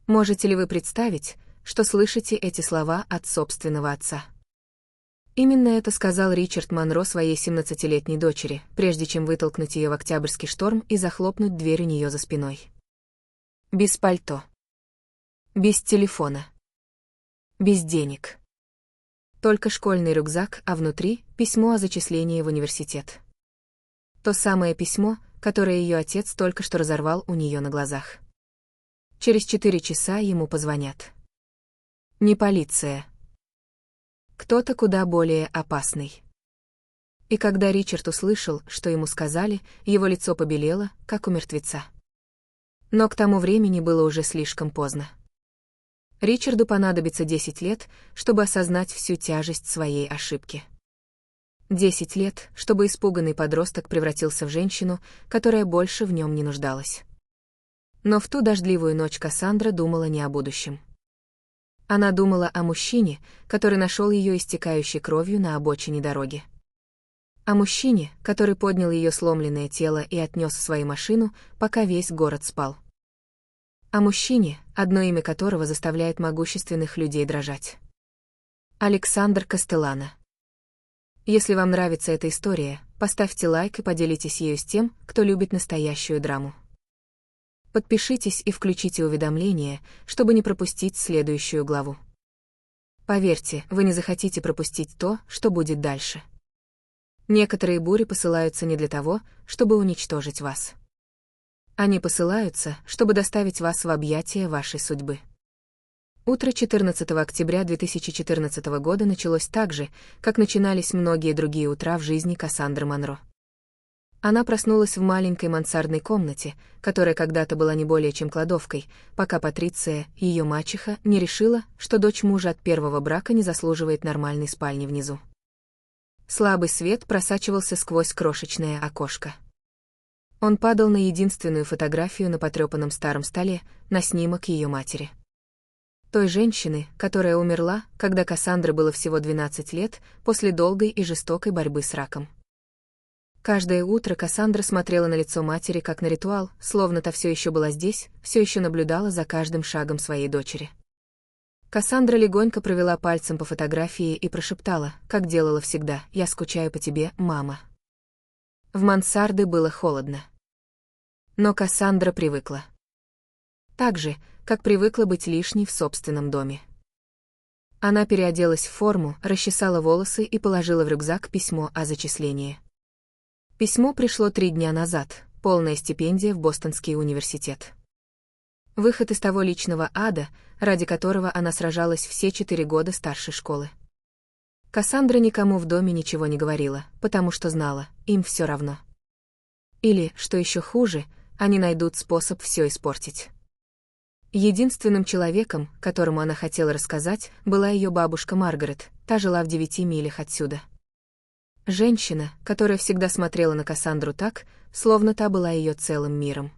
Можете ли вы представить, что слышите эти слова от собственного отца? Именно это сказал Ричард Монро своей 17-летней дочери, прежде чем вытолкнуть ее в октябрьский шторм и захлопнуть дверь у нее за спиной. Без пальто. Без телефона. Без денег. Только школьный рюкзак, а внутри — письмо о зачислении в университет. То самое письмо, которое ее отец только что разорвал у нее на глазах. Через 4 часа ему позвонят. Не полиция. Кто-то куда более опасный. И когда Ричард услышал, что ему сказали, его лицо побелело, как у мертвеца. Но к тому времени было уже слишком поздно. Ричарду понадобится 10 лет, чтобы осознать всю тяжесть своей ошибки. 10 лет, чтобы испуганный подросток превратился в женщину, которая больше в нем не нуждалась. Но в ту дождливую ночь Кассандра думала не о будущем. Она думала о мужчине, который нашел ее истекающей кровью на обочине дороги. О мужчине, который поднял ее сломленное тело и отнес в свою машину, пока весь город спал. О мужчине, одно имя которого заставляет могущественных людей дрожать. Александр Кастеллано. Если вам нравится эта история, поставьте лайк и поделитесь ею с тем, кто любит настоящую драму. Подпишитесь и включите уведомления, чтобы не пропустить следующую главу. Поверьте, вы не захотите пропустить то, что будет дальше. Некоторые бури посылаются не для того, чтобы уничтожить вас. Они посылаются, чтобы доставить вас в объятия вашей судьбы. Утро 14 октября 2014 года началось так же, как начинались многие другие утра в жизни Кассандры Монро. Она проснулась в маленькой мансардной комнате, которая когда-то была не более чем кладовкой, пока Патриция, ее мачеха, не решила, что дочь мужа от первого брака не заслуживает нормальной спальни внизу. Слабый свет просачивался сквозь крошечное окошко. Он падал на единственную фотографию на потрепанном старом столе, на снимок ее матери. Той женщины, которая умерла, когда Кассандре было всего 12 лет, после долгой и жестокой борьбы с раком. Каждое утро Кассандра смотрела на лицо матери как на ритуал, словно та все еще была здесь, все еще наблюдала за каждым шагом своей дочери. Кассандра легонько провела пальцем по фотографии и прошептала, как делала всегда: «Я скучаю по тебе, мама». В мансарде было холодно. Но Кассандра привыкла. Так же, как привыкла быть лишней в собственном доме. Она переоделась в форму, расчесала волосы и положила в рюкзак письмо о зачислении. Письмо пришло 3 дня назад, полная стипендия в Бостонский университет. Выход из того личного ада, ради которого она сражалась все 4 года старшей школы. Кассандра никому в доме ничего не говорила, потому что знала, им все равно. Или, что еще хуже, они найдут способ все испортить. Единственным человеком, которому она хотела рассказать, была ее бабушка Маргарет, та жила в 9 милях отсюда. Женщина, которая всегда смотрела на Кассандру так, словно та была ее целым миром.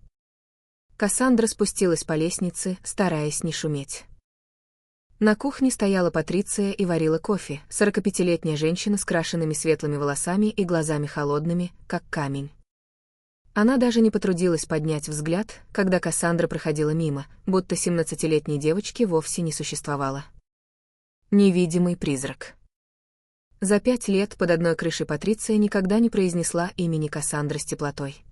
Кассандра спустилась по лестнице, стараясь не шуметь. На кухне стояла Патриция и варила кофе, 45-летняя женщина с крашенными светлыми волосами и глазами холодными, как камень. Она даже не потрудилась поднять взгляд, когда Кассандра проходила мимо, будто 17-летней девочки вовсе не существовало. Невидимый призрак. За 5 лет под одной крышей Патриция никогда не произнесла имени Кассандры с теплотой.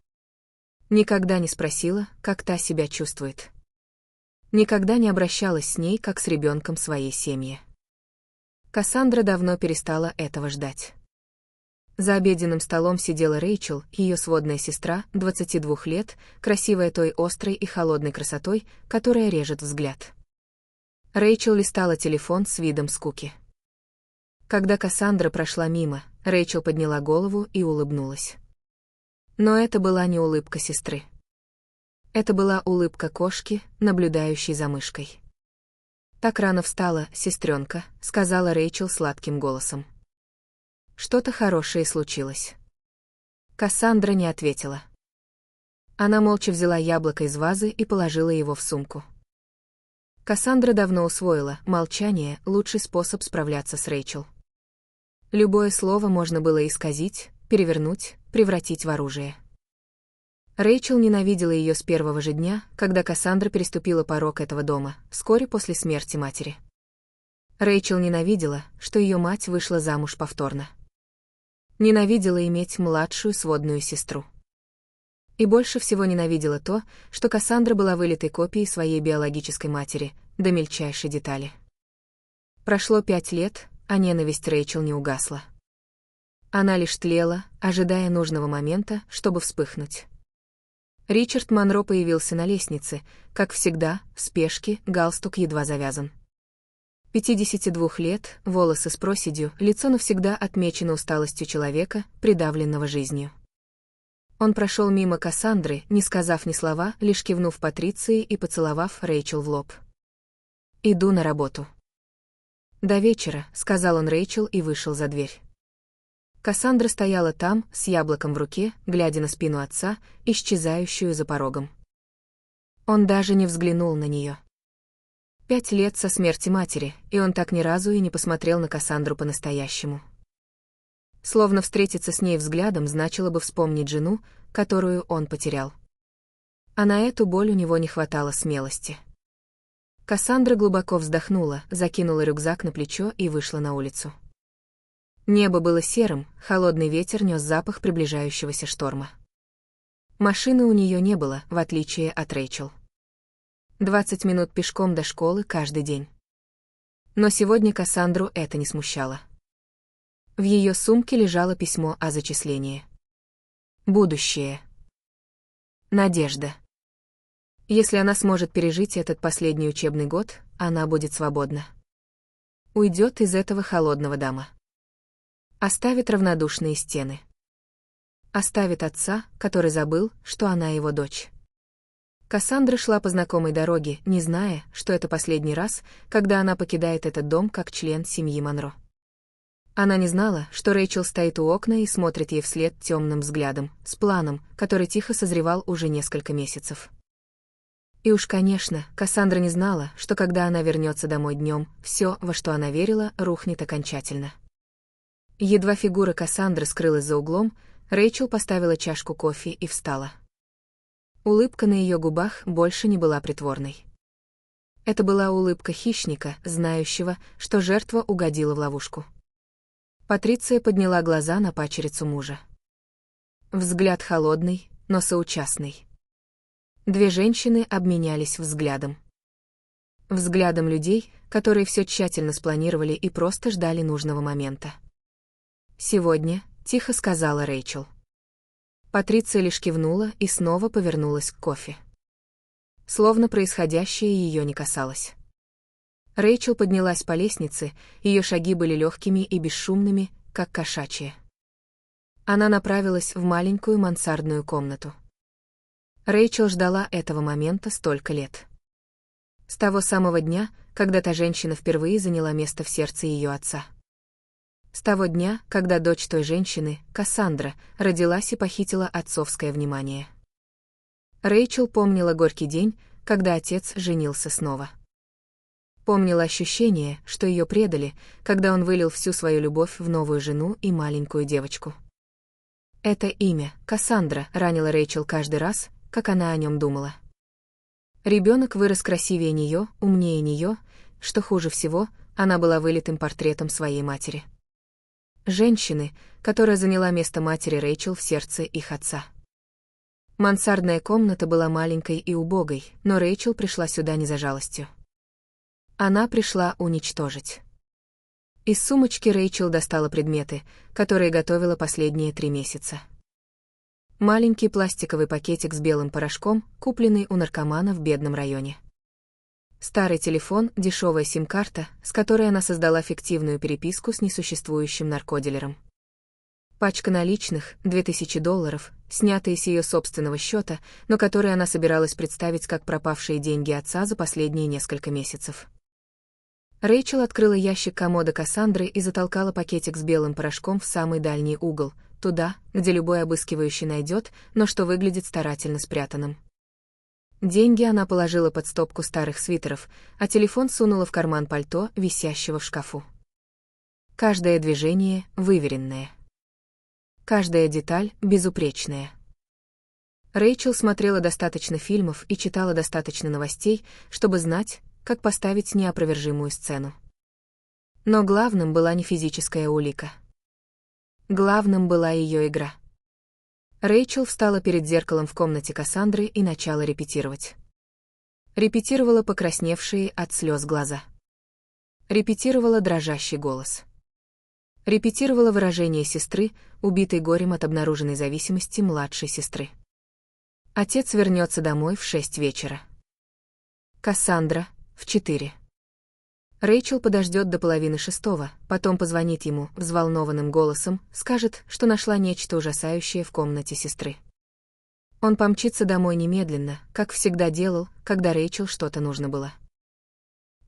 Никогда не спросила, как та себя чувствует. Никогда не обращалась с ней, как с ребенком своей семьи. Кассандра давно перестала этого ждать. За обеденным столом сидела Рэйчел, ее сводная сестра, 22 лет, красивая той острой и холодной красотой, которая режет взгляд. Рэйчел листала телефон с видом скуки. Когда Кассандра прошла мимо, Рэйчел подняла голову и улыбнулась. Но это была не улыбка сестры. Это была улыбка кошки, наблюдающей за мышкой. «Так рано встала, сестренка», — сказала Рэйчел сладким голосом. Что-то хорошее случилось. Кассандра не ответила. Она молча взяла яблоко из вазы и положила его в сумку. Кассандра давно усвоила: молчание — лучший способ справляться с Рэйчел. Любое слово можно было исказить, перевернуть, превратить в оружие. Рэйчел ненавидела ее с первого же дня, когда Кассандра переступила порог этого дома, вскоре после смерти матери. Рэйчел ненавидела, что ее мать вышла замуж повторно. Ненавидела иметь младшую сводную сестру. И больше всего ненавидела то, что Кассандра была вылитой копией своей биологической матери, до мельчайшей детали. Прошло 5 лет, а ненависть Рэйчел не угасла. Она лишь тлела, ожидая нужного момента, чтобы вспыхнуть. Ричард Монро появился на лестнице, как всегда, в спешке, галстук едва завязан. 52 лет, волосы с проседью, лицо навсегда отмечено усталостью человека, придавленного жизнью. Он прошел мимо Кассандры, не сказав ни слова, лишь кивнув Патриции и поцеловав Рэйчел в лоб. «Иду на работу». «До вечера», — сказал он Рэйчел и вышел за дверь. Кассандра стояла там, с яблоком в руке, глядя на спину отца, исчезающую за порогом. Он даже не взглянул на нее. 5 лет со смерти матери, и он так ни разу и не посмотрел на Кассандру по-настоящему. Словно встретиться с ней взглядом значило бы вспомнить жену, которую он потерял. А на эту боль у него не хватало смелости. Кассандра глубоко вздохнула, закинула рюкзак на плечо и вышла на улицу. Небо было серым, холодный ветер нес запах приближающегося шторма. Машины у нее не было, в отличие от Рэйчел. 20 минут пешком до школы каждый день. Но сегодня Кассандру это не смущало. В ее сумке лежало письмо о зачислении. Будущее. Надежда. Если она сможет пережить этот последний учебный год, она будет свободна. Уйдет из этого холодного дома. Оставит равнодушные стены. Оставит отца, который забыл, что она его дочь. Кассандра шла по знакомой дороге, не зная, что это последний раз, когда она покидает этот дом как член семьи Монро. Она не знала, что Рэйчел стоит у окна и смотрит ей вслед темным взглядом, с планом, который тихо созревал уже несколько месяцев. И уж, конечно, Кассандра не знала, что когда она вернется домой днем, все, во что она верила, рухнет окончательно. Едва фигура Кассандры скрылась за углом, Рэйчел поставила чашку кофе и встала. Улыбка на ее губах больше не была притворной. Это была улыбка хищника, знающего, что жертва угодила в ловушку. Патриция подняла глаза на падчерицу мужа. Взгляд холодный, но соучастный. Две женщины обменялись взглядом. Взглядом людей, которые все тщательно спланировали и просто ждали нужного момента. «Сегодня», — тихо сказала Рэйчел. Патриция лишь кивнула и снова повернулась к кофе. Словно происходящее ее не касалось. Рэйчел поднялась по лестнице, ее шаги были легкими и бесшумными, как кошачьи. Она направилась в маленькую мансардную комнату. Рэйчел ждала этого момента столько лет. С того самого дня, когда та женщина впервые заняла место в сердце ее отца. С того дня, когда дочь той женщины, Кассандра, родилась и похитила отцовское внимание. Рэйчел помнила горький день, когда отец женился снова. Помнила ощущение, что ее предали, когда он вылил всю свою любовь в новую жену и маленькую девочку. Это имя, Кассандра, ранило Рэйчел каждый раз, как она о нем думала. Ребенок вырос красивее нее, умнее нее, что хуже всего, она была вылитым портретом своей матери. Женщины, которая заняла место матери Рэйчел в сердце их отца. Мансардная комната была маленькой и убогой, но Рэйчел пришла сюда не за жалостью. Она пришла уничтожить. Из сумочки Рэйчел достала предметы, которые готовила последние 3 месяца. Маленький пластиковый пакетик с белым порошком, купленный у наркомана в бедном районе. Старый телефон, дешевая сим-карта, с которой она создала фиктивную переписку с несуществующим наркодилером. Пачка наличных, $2000, снятые с ее собственного счета, но которые она собиралась представить как пропавшие деньги отца за последние несколько месяцев. Рэйчел открыла ящик комода Кассандры и затолкала пакетик с белым порошком в самый дальний угол, туда, где любой обыскивающий найдет, но что выглядит старательно спрятанным. Деньги она положила под стопку старых свитеров, а телефон сунула в карман пальто, висящего в шкафу. Каждое движение выверенное. Каждая деталь безупречная. Рэйчел смотрела достаточно фильмов и читала достаточно новостей, чтобы знать, как поставить неопровержимую сцену. Но главным была не физическая улика. Главным была ее игра. Рэйчел встала перед зеркалом в комнате Кассандры и начала репетировать. Репетировала покрасневшие от слез глаза. Репетировала дрожащий голос. Репетировала выражение сестры, убитой горем от обнаруженной зависимости младшей сестры. Отец вернется домой в 6 вечера. Кассандра — в 4. Рэйчел подождет до половины 6, потом позвонит ему взволнованным голосом, скажет, что нашла нечто ужасающее в комнате сестры. Он помчится домой немедленно, как всегда делал, когда Рэйчел что-то нужно было.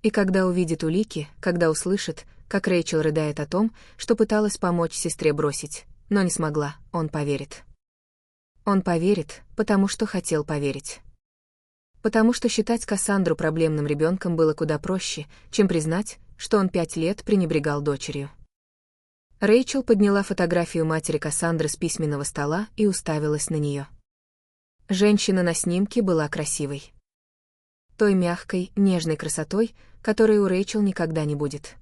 И когда увидит улики, когда услышит, как Рэйчел рыдает о том, что пыталась помочь сестре бросить, но не смогла, он поверит. Он поверит, потому что хотел поверить. Потому что считать Кассандру проблемным ребенком было куда проще, чем признать, что он 5 лет пренебрегал дочерью. Рэйчел подняла фотографию матери Кассандры с письменного стола и уставилась на нее. Женщина на снимке была красивой. Той мягкой, нежной красотой, которой у Рэйчел никогда не будет.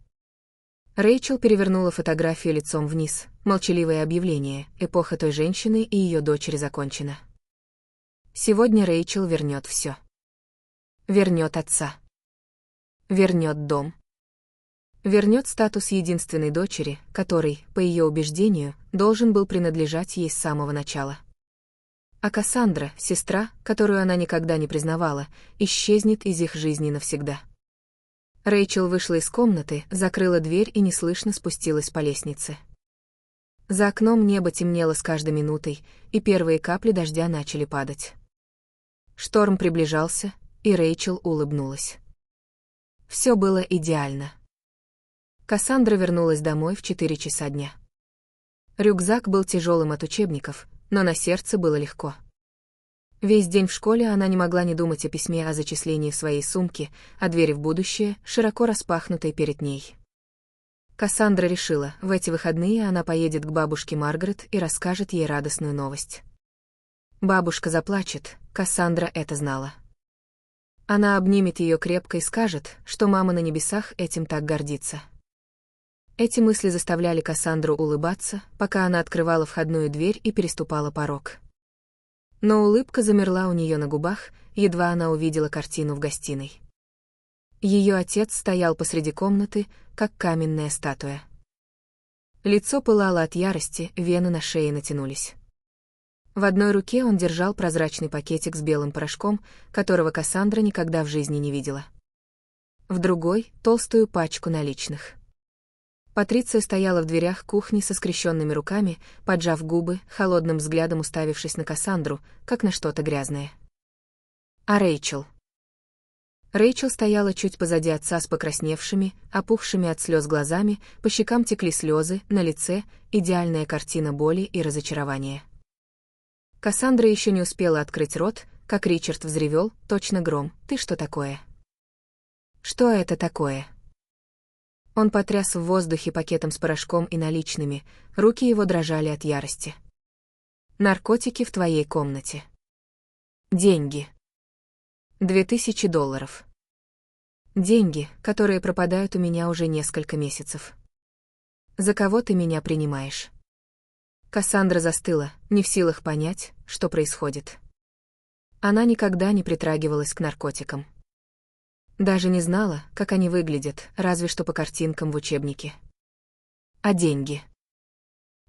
Рэйчел перевернула фотографию лицом вниз. Молчаливое объявление: эпоха той женщины и ее дочери закончена. Сегодня Рэйчел вернет все. Вернет отца. Вернет дом. Вернет статус единственной дочери, который, по ее убеждению, должен был принадлежать ей с самого начала. А Кассандра, сестра, которую она никогда не признавала, исчезнет из их жизни навсегда. Рэйчел вышла из комнаты, закрыла дверь и неслышно спустилась по лестнице. За окном небо темнело с каждой минутой, и первые капли дождя начали падать. Шторм приближался, и Рэйчел улыбнулась. Все было идеально. Кассандра вернулась домой в 4 часа дня. Рюкзак был тяжелым от учебников, но на сердце было легко. Весь день в школе она не могла не думать о письме о зачислении в своей сумке, о двери в будущее, широко распахнутой перед ней. Кассандра решила, в эти выходные она поедет к бабушке Маргарет и расскажет ей радостную новость. Бабушка заплачет, Кассандра это знала. Она обнимет ее крепко и скажет, что мама на небесах этим так гордится. Эти мысли заставляли Кассандру улыбаться, пока она открывала входную дверь и переступала порог. Но улыбка замерла у нее на губах, едва она увидела картину в гостиной. Ее отец стоял посреди комнаты, как каменная статуя. Лицо пылало от ярости, вены на шее натянулись. В одной руке он держал прозрачный пакетик с белым порошком, которого Кассандра никогда в жизни не видела. В другой — толстую пачку наличных. Патриция стояла в дверях кухни со скрещенными руками, поджав губы, холодным взглядом уставившись на Кассандру, как на что-то грязное. А Рэйчел? Рэйчел стояла чуть позади отца с покрасневшими, опухшими от слез глазами, по щекам текли слезы, на лице — идеальная картина боли и разочарования. Кассандра еще не успела открыть рот, как Ричард взревел, точно гром: «Ты что такое?» «Что это такое?» Он потряс в воздухе пакетом с порошком и наличными, руки его дрожали от ярости. «Наркотики в твоей комнате. Деньги. $2000. Деньги, которые пропадают у меня уже несколько месяцев. За кого ты меня принимаешь?» Кассандра застыла, не в силах понять, что происходит. Она никогда не притрагивалась к наркотикам. Даже не знала, как они выглядят, разве что по картинкам в учебнике. А деньги?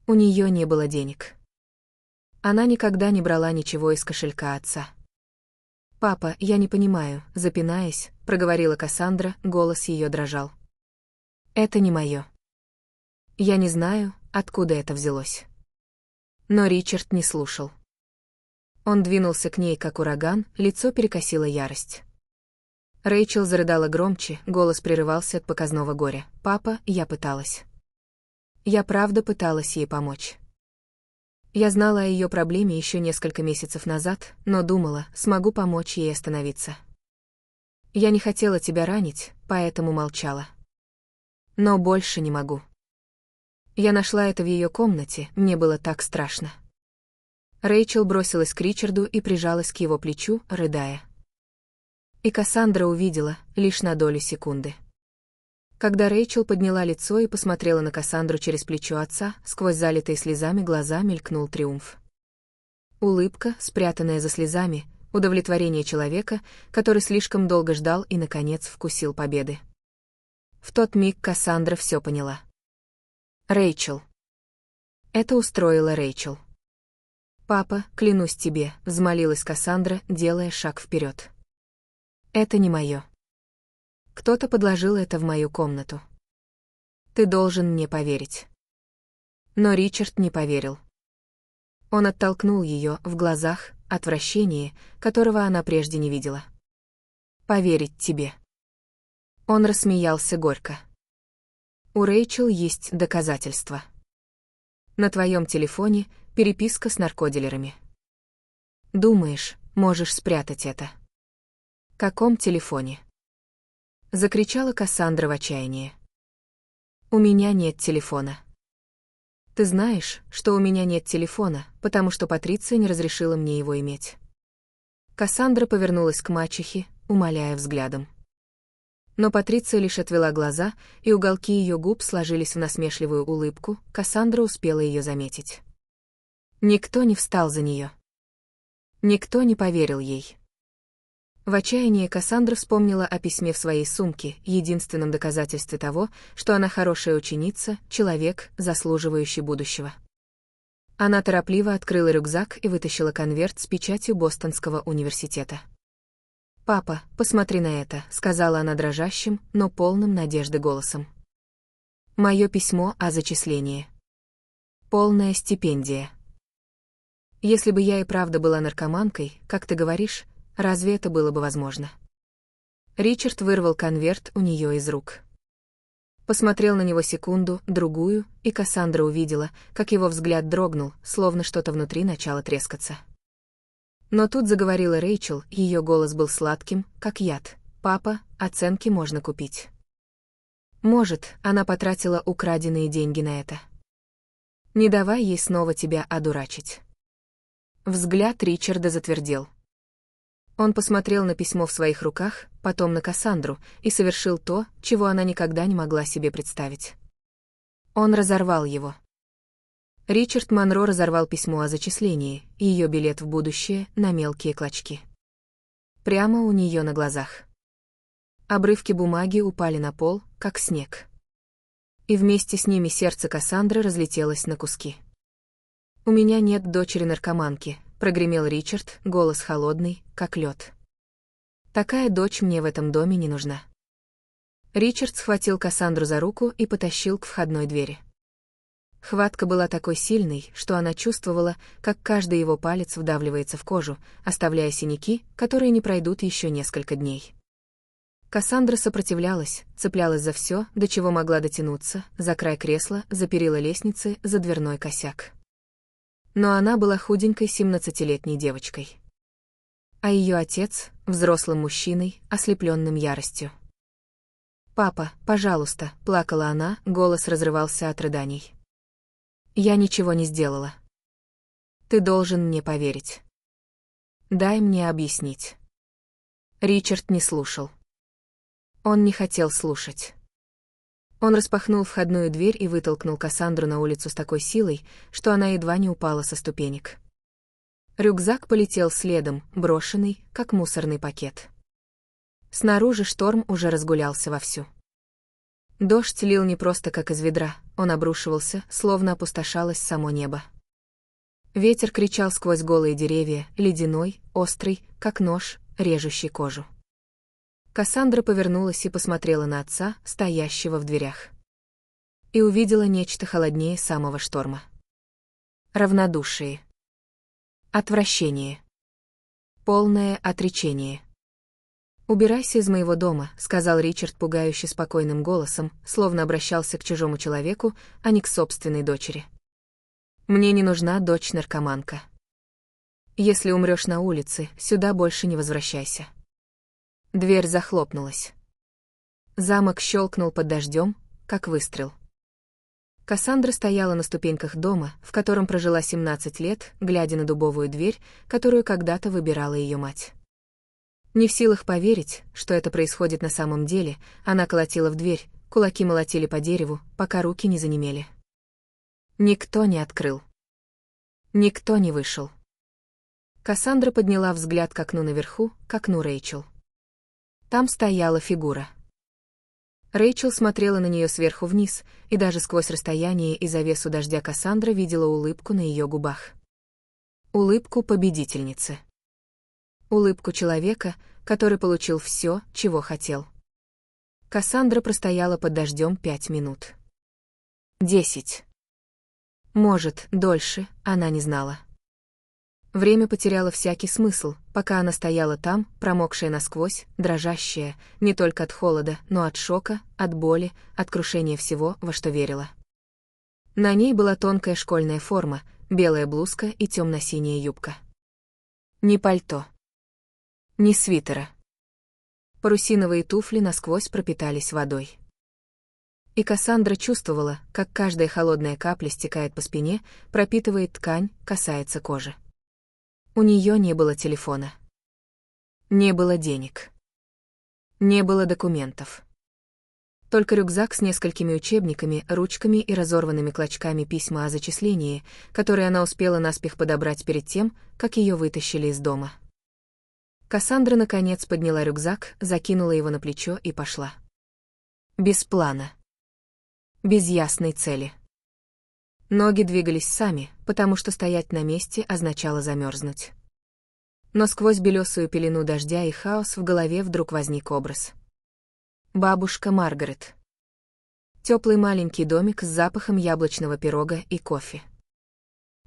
У нее не было денег. Она никогда не брала ничего из кошелька отца. «Папа, я не понимаю», — запинаясь, проговорила Кассандра, голос ее дрожал. «Это не мое. Я не знаю, откуда это взялось». Но Ричард не слушал. Он двинулся к ней, как ураган, лицо перекосило ярость. Рэйчел зарыдала громче, голос прерывался от показного горя. «Папа, я пыталась. Я правда пыталась ей помочь. Я знала о ее проблеме еще несколько месяцев назад, но думала, смогу помочь ей остановиться. Я не хотела тебя ранить, поэтому молчала. Но больше не могу. Я нашла это в ее комнате, мне было так страшно». Рэйчел бросилась к Ричарду и прижалась к его плечу, рыдая. И Кассандра увидела, лишь на долю секунды. Когда Рэйчел подняла лицо и посмотрела на Кассандру через плечо отца, сквозь залитые слезами глаза мелькнул триумф. Улыбка, спрятанная за слезами, удовлетворение человека, который слишком долго ждал и, наконец, вкусил победы. В тот миг Кассандра все поняла. Рэйчел. Это устроила Рэйчел. «Папа, клянусь тебе», — взмолилась Кассандра, делая шаг вперед. «Это не мое. Кто-то подложил это в мою комнату. Ты должен мне поверить». Но Ричард не поверил. Он оттолкнул ее, в глазах отвращение, которого она прежде не видела. «Поверить тебе». Он рассмеялся горько. «У Рэйчел есть доказательства. На твоем телефоне переписка с наркодилерами. Думаешь, можешь спрятать это?» «Каком телефоне?» — закричала Кассандра в отчаянии. «У меня нет телефона». «Ты знаешь, что у меня нет телефона, потому что Патриция не разрешила мне его иметь». Кассандра повернулась к мачехе, умоляя взглядом. Но Патриция лишь отвела глаза, и уголки ее губ сложились в насмешливую улыбку. Кассандра успела ее заметить. Никто не встал за нее. Никто не поверил ей. В отчаянии Кассандра вспомнила о письме в своей сумке, единственном доказательстве того, что она хорошая ученица, человек, заслуживающий будущего. Она торопливо открыла рюкзак и вытащила конверт с печатью Бостонского университета. «Папа, посмотри на это», — сказала она дрожащим, но полным надежды голосом. «Мое письмо о зачислении. Полная стипендия. Если бы я и правда была наркоманкой, как ты говоришь, разве это было бы возможно?» Ричард вырвал конверт у нее из рук. Посмотрел на него секунду, другую, и Кассандра увидела, как его взгляд дрогнул, словно что-то внутри начало трескаться. Но тут заговорила Рэйчел, ее голос был сладким, как яд. «Папа, оценки можно купить». Может, она потратила украденные деньги на это. Не давай ей снова тебя одурачить. Взгляд Ричарда затвердел. Он посмотрел на письмо в своих руках, потом на Кассандру, и совершил то, чего она никогда не могла себе представить. Он разорвал его. Ричард Монро разорвал письмо о зачислении, и ее билет в будущее на мелкие клочки. Прямо у нее на глазах. Обрывки бумаги упали на пол, как снег. И вместе с ними сердце Кассандры разлетелось на куски. «У меня нет дочери-наркоманки», — прогремел Ричард, голос холодный, как лед. «Такая дочь мне в этом доме не нужна». Ричард схватил Кассандру за руку и потащил к входной двери. Хватка была такой сильной, что она чувствовала, как каждый его палец вдавливается в кожу, оставляя синяки, которые не пройдут еще несколько дней. Кассандра сопротивлялась, цеплялась за все, до чего могла дотянуться, за край кресла, за перила лестницы, за дверной косяк. Но она была худенькой 17-летней девочкой. А ее отец — взрослым мужчиной, ослепленным яростью. «Папа, пожалуйста», — плакала она, голос разрывался от рыданий. «Я ничего не сделала. Ты должен мне поверить. Дай мне объяснить». Ричард не слушал. Он не хотел слушать. Он распахнул входную дверь и вытолкнул Кассандру на улицу с такой силой, что она едва не упала со ступенек. Рюкзак полетел следом, брошенный, как мусорный пакет. Снаружи шторм уже разгулялся вовсю. Дождь лил не просто как из ведра, он обрушивался, словно опустошалось само небо. Ветер кричал сквозь голые деревья, ледяной, острый, как нож, режущий кожу. Кассандра повернулась и посмотрела на отца, стоящего в дверях. И увидела нечто холоднее самого шторма. Равнодушие. Отвращение. Полное отречение. «Убирайся из моего дома», — сказал Ричард пугающе спокойным голосом, словно обращался к чужому человеку, а не к собственной дочери. «Мне не нужна дочь-наркоманка. Если умрешь на улице, сюда больше не возвращайся». Дверь захлопнулась. Замок щелкнул под дождем, как выстрел. Кассандра стояла на ступеньках дома, в котором прожила 17 лет, глядя на дубовую дверь, которую когда-то выбирала ее мать. Не в силах поверить, что это происходит на самом деле, она колотила в дверь, кулаки молотили по дереву, пока руки не занемели. Никто не открыл. Никто не вышел. Кассандра подняла взгляд к окну наверху, к окну Рэйчел. Там стояла фигура. Рэйчел смотрела на нее сверху вниз, и даже сквозь расстояние и завесу дождя Кассандра видела улыбку на ее губах. Улыбку победительницы. Улыбку человека, который получил все, чего хотел. Кассандра простояла под дождем 5 минут. 10. Может, дольше, она не знала. Время потеряло всякий смысл, пока она стояла там, промокшая насквозь, дрожащая, не только от холода, но от шока, от боли, от крушения всего, во что верила. На ней была тонкая школьная форма, белая блузка и темно-синяя юбка. Ни пальто. Ни свитера. Парусиновые туфли насквозь пропитались водой. И Кассандра чувствовала, как каждая холодная капля стекает по спине, пропитывает ткань, касается кожи. У нее не было телефона. Не было денег. Не было документов. Только рюкзак с несколькими учебниками, ручками и разорванными клочками письма о зачислении, которые она успела наспех подобрать перед тем, как ее вытащили из дома. Кассандра наконец подняла рюкзак, закинула его на плечо и пошла. Без плана. Без ясной цели. Ноги двигались сами, потому что стоять на месте означало замерзнуть. Но сквозь белесую пелену дождя и хаос в голове вдруг возник образ. Бабушка Маргарет. Теплый маленький домик с запахом яблочного пирога и кофе.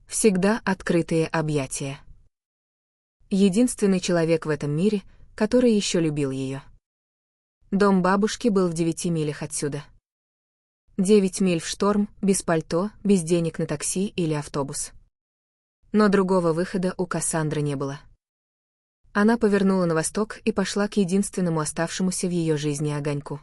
Всегда открытые объятия. Единственный человек в этом мире, который еще любил ее. Дом бабушки был в 9 милях отсюда. 9 миль в шторм, без пальто, без денег на такси или автобус. Но другого выхода у Кассандры не было. Она повернула на восток и пошла к единственному оставшемуся в ее жизни огоньку.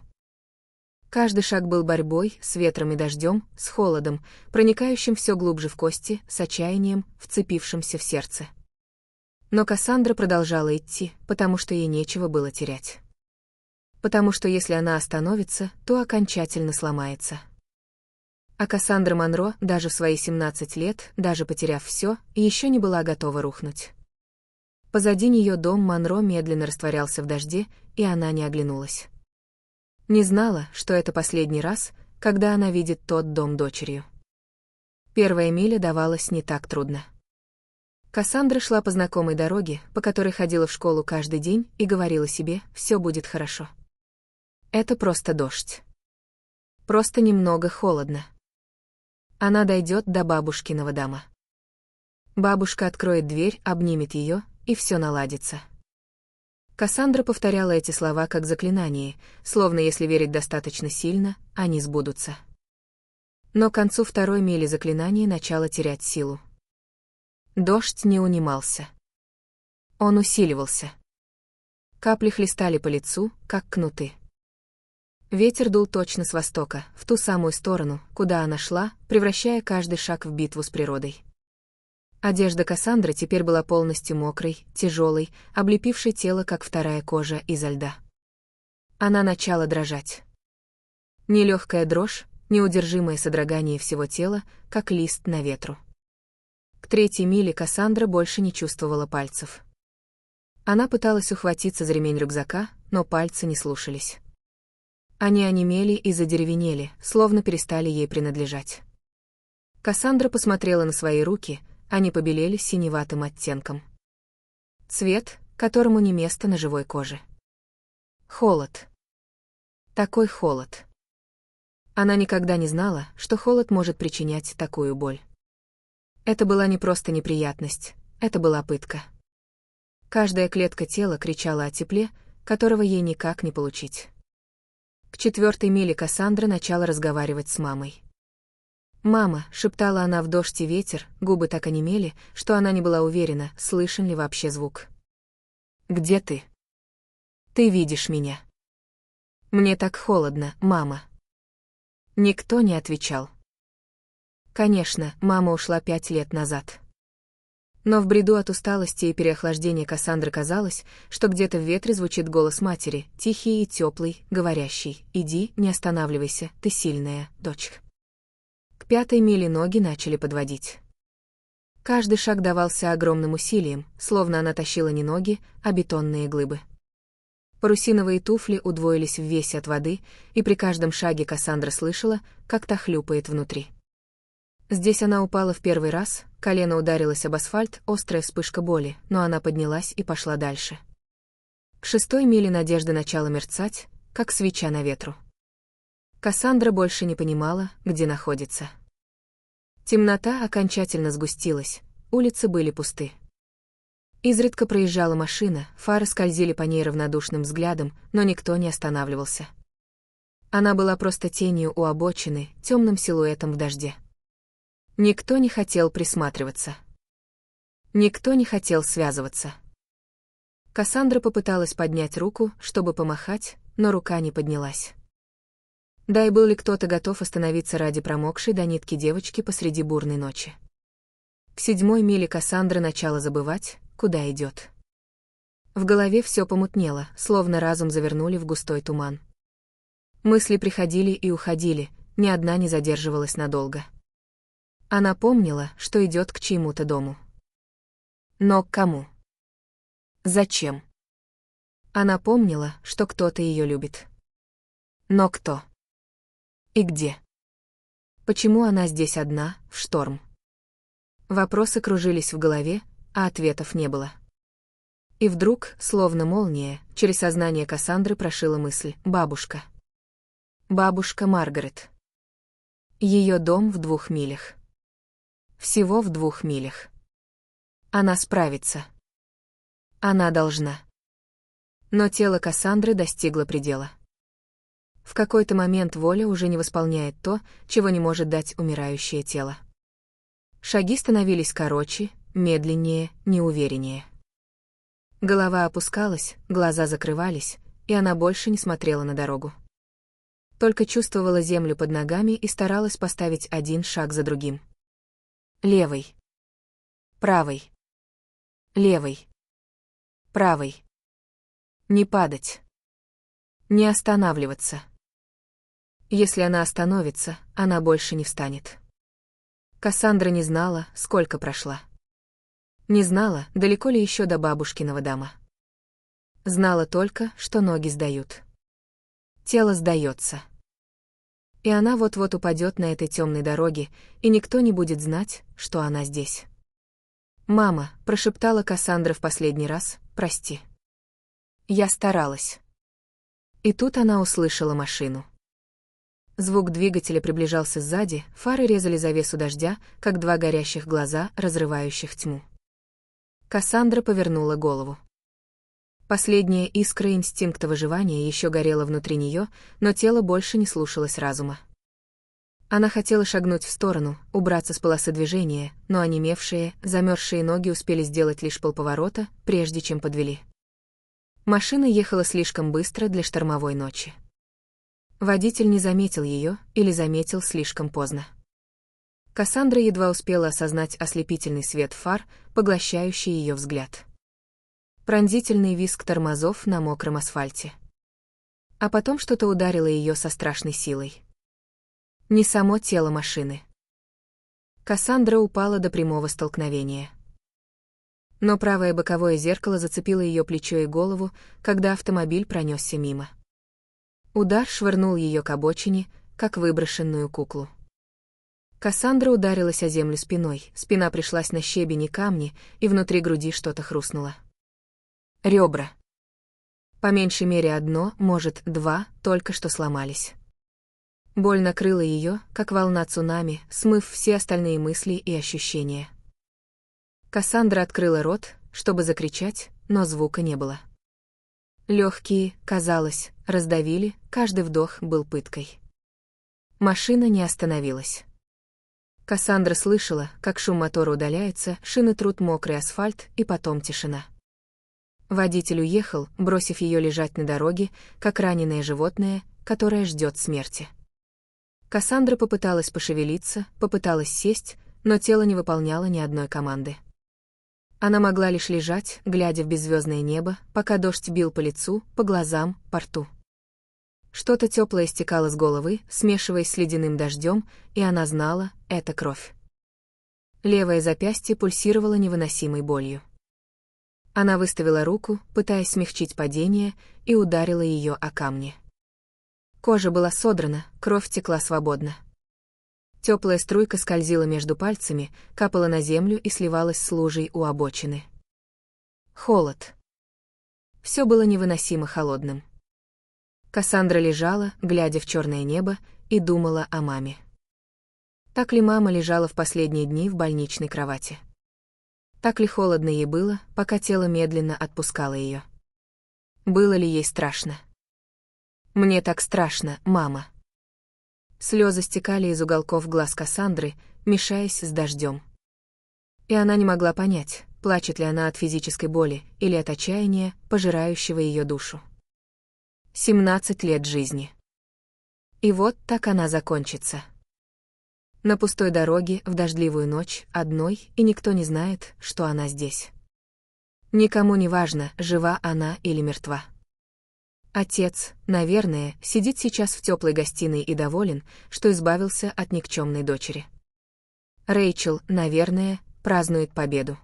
Каждый шаг был борьбой с ветром и дождем, с холодом, проникающим все глубже в кости, с отчаянием, вцепившимся в сердце. Но Кассандра продолжала идти, потому что ей нечего было терять. Потому что если она остановится, то окончательно сломается. А Кассандра Монро, даже в свои 17 лет, даже потеряв все, еще не была готова рухнуть. Позади нее дом Монро медленно растворялся в дожде, и она не оглянулась. Не знала, что это последний раз, когда она видит тот дом дочерью. Первая миля давалась не так трудно. Кассандра шла по знакомой дороге, по которой ходила в школу каждый день, и говорила себе: «Все будет хорошо». Это просто дождь. Просто немного холодно. Она дойдет до бабушкиного дома. Бабушка откроет дверь, обнимет ее, и все наладится. Кассандра повторяла эти слова как заклинание, словно если верить достаточно сильно, они сбудутся. Но к концу второй мили заклинание начало терять силу. Дождь не унимался. Он усиливался. Капли хлестали по лицу, как кнуты. Ветер дул точно с востока, в ту самую сторону, куда она шла, превращая каждый шаг в битву с природой. Одежда Кассандры теперь была полностью мокрой, тяжелой, облепившей тело, как вторая кожа изо льда. Она начала дрожать. Нелегкая дрожь, неудержимое содрогание всего тела, как лист на ветру. К 3-й миле Кассандра больше не чувствовала пальцев. Она пыталась ухватиться за ремень рюкзака, но пальцы не слушались. Они онемели и задеревенели, словно перестали ей принадлежать. Кассандра посмотрела на свои руки, они побелели синеватым оттенком. Цвет, которому не место на живой коже. Холод. Такой холод. Она никогда не знала, что холод может причинять такую боль. Это была не просто неприятность, это была пытка. Каждая клетка тела кричала о тепле, которого ей никак не получить. К 4-й миле Кассандра начала разговаривать с мамой. «Мама», — шептала она в дождь и ветер, губы так онемели, что она не была уверена, слышен ли вообще звук. «Где ты? Ты видишь меня?» «Мне так холодно, мама». Никто не отвечал. Конечно, мама ушла 5 лет назад. Но в бреду от усталости и переохлаждения Кассандры казалось, что где-то в ветре звучит голос матери, тихий и теплый, говорящий: «Иди, не останавливайся, ты сильная, дочка». К 5-й миле ноги начали подводить. Каждый шаг давался огромным усилием, словно она тащила не ноги, а бетонные глыбы. Парусиновые туфли удвоились в весе от воды, и при каждом шаге Кассандра слышала, как та хлюпает внутри. Здесь она упала в первый раз, колено ударилось об асфальт, острая вспышка боли, но она поднялась и пошла дальше. К 6-й миле надежда начала мерцать, как свеча на ветру. Кассандра больше не понимала, где находится. Темнота окончательно сгустилась, улицы были пусты. Изредка проезжала машина, фары скользили по ней равнодушным взглядом, но никто не останавливался. Она была просто тенью у обочины, темным силуэтом в дожде. Никто не хотел присматриваться. Никто не хотел связываться. Кассандра попыталась поднять руку, чтобы помахать, но рука не поднялась. Да и был ли кто-то готов остановиться ради промокшей до нитки девочки посреди бурной ночи? К 7-й миле Кассандра начала забывать, куда идет. В голове все помутнело, словно разум завернули в густой туман. Мысли приходили и уходили, ни одна не задерживалась надолго. Она помнила, что идет к чьему-то дому. Но к кому? Зачем? Она помнила, что кто-то ее любит. Но кто? И где? Почему она здесь одна, в шторм? Вопросы кружились в голове, а ответов не было. И вдруг, словно молния, через сознание Кассандры прошила мысль: бабушка. Бабушка Маргарет. Ее дом в 2 милях. Всего в 2 милях. Она справится. Она должна. Но тело Кассандры достигло предела. В какой-то момент воля уже не восполняет то, чего не может дать умирающее тело. Шаги становились короче, медленнее, неувереннее. Голова опускалась, глаза закрывались, и она больше не смотрела на дорогу. Только чувствовала землю под ногами и старалась поставить один шаг за другим. Левый. Правый. Левый. Правый. Не падать. Не останавливаться. Если она остановится, она больше не встанет. Кассандра не знала, сколько прошла. Не знала, далеко ли еще до бабушкиного дома. Знала только, что ноги сдают. Тело сдается. И она вот-вот упадет на этой темной дороге, и никто не будет знать, что она здесь. «Мама», — прошептала Кассандра в последний раз, — «прости. Я старалась». И тут она услышала машину. Звук двигателя приближался сзади, фары резали завесу дождя, как 2 горящих глаза, разрывающих тьму. Кассандра повернула голову. Последняя искра инстинкта выживания еще горела внутри нее, но тело больше не слушалось разума. Она хотела шагнуть в сторону, убраться с полосы движения, но онемевшие, замерзшие ноги успели сделать лишь полповорота, прежде чем подвели. Машина ехала слишком быстро для штормовой ночи. Водитель не заметил ее или заметил слишком поздно. Кассандра едва успела осознать ослепительный свет фар, поглощающий ее взгляд. Пронзительный визг тормозов на мокром асфальте. А потом что-то ударило ее со страшной силой. Не само тело машины. Кассандра упала до прямого столкновения. Но правое боковое зеркало зацепило ее плечо и голову, когда автомобиль пронесся мимо. Удар швырнул ее к обочине, как выброшенную куклу. Кассандра ударилась о землю спиной, спина пришлась на щебень и камни, и внутри груди что-то хрустнуло. Ребра. По меньшей мере 1, может 2, только что сломались. Боль накрыла ее, как волна цунами, смыв все остальные мысли и ощущения. Кассандра открыла рот, чтобы закричать, но звука не было. Легкие, казалось, раздавили, каждый вдох был пыткой. Машина не остановилась. Кассандра слышала, как шум мотора удаляется, шины трут мокрый асфальт, и потом тишина. Водитель уехал, бросив ее лежать на дороге, как раненое животное, которое ждет смерти. Кассандра попыталась пошевелиться, попыталась сесть, но тело не выполняло ни одной команды. Она могла лишь лежать, глядя в беззвездное небо, пока дождь бил по лицу, по глазам, по рту. Что-то теплое стекало с головы, смешиваясь с ледяным дождем, и она знала — это кровь. Левое запястье пульсировало невыносимой болью. Она выставила руку, пытаясь смягчить падение, и ударила ее о камни. Кожа была содрана, кровь текла свободно. Теплая струйка скользила между пальцами, капала на землю и сливалась с лужей у обочины. Холод. Все было невыносимо холодным. Кассандра лежала, глядя в черное небо, и думала о маме. Так ли мама лежала в последние дни в больничной кровати? Так ли холодно ей было, пока тело медленно отпускало ее? Было ли ей страшно? «Мне так страшно, мама». Слезы стекали из уголков глаз Кассандры, мешаясь с дождем. И она не могла понять, плачет ли она от физической боли или от отчаяния, пожирающего ее душу. 17 лет жизни. И вот так она закончится. На пустой дороге, в дождливую ночь, одной, и никто не знает, что она здесь. Никому не важно, жива она или мертва. Отец, наверное, сидит сейчас в теплой гостиной и доволен, что избавился от никчемной дочери. Рэйчел, наверное, празднует победу.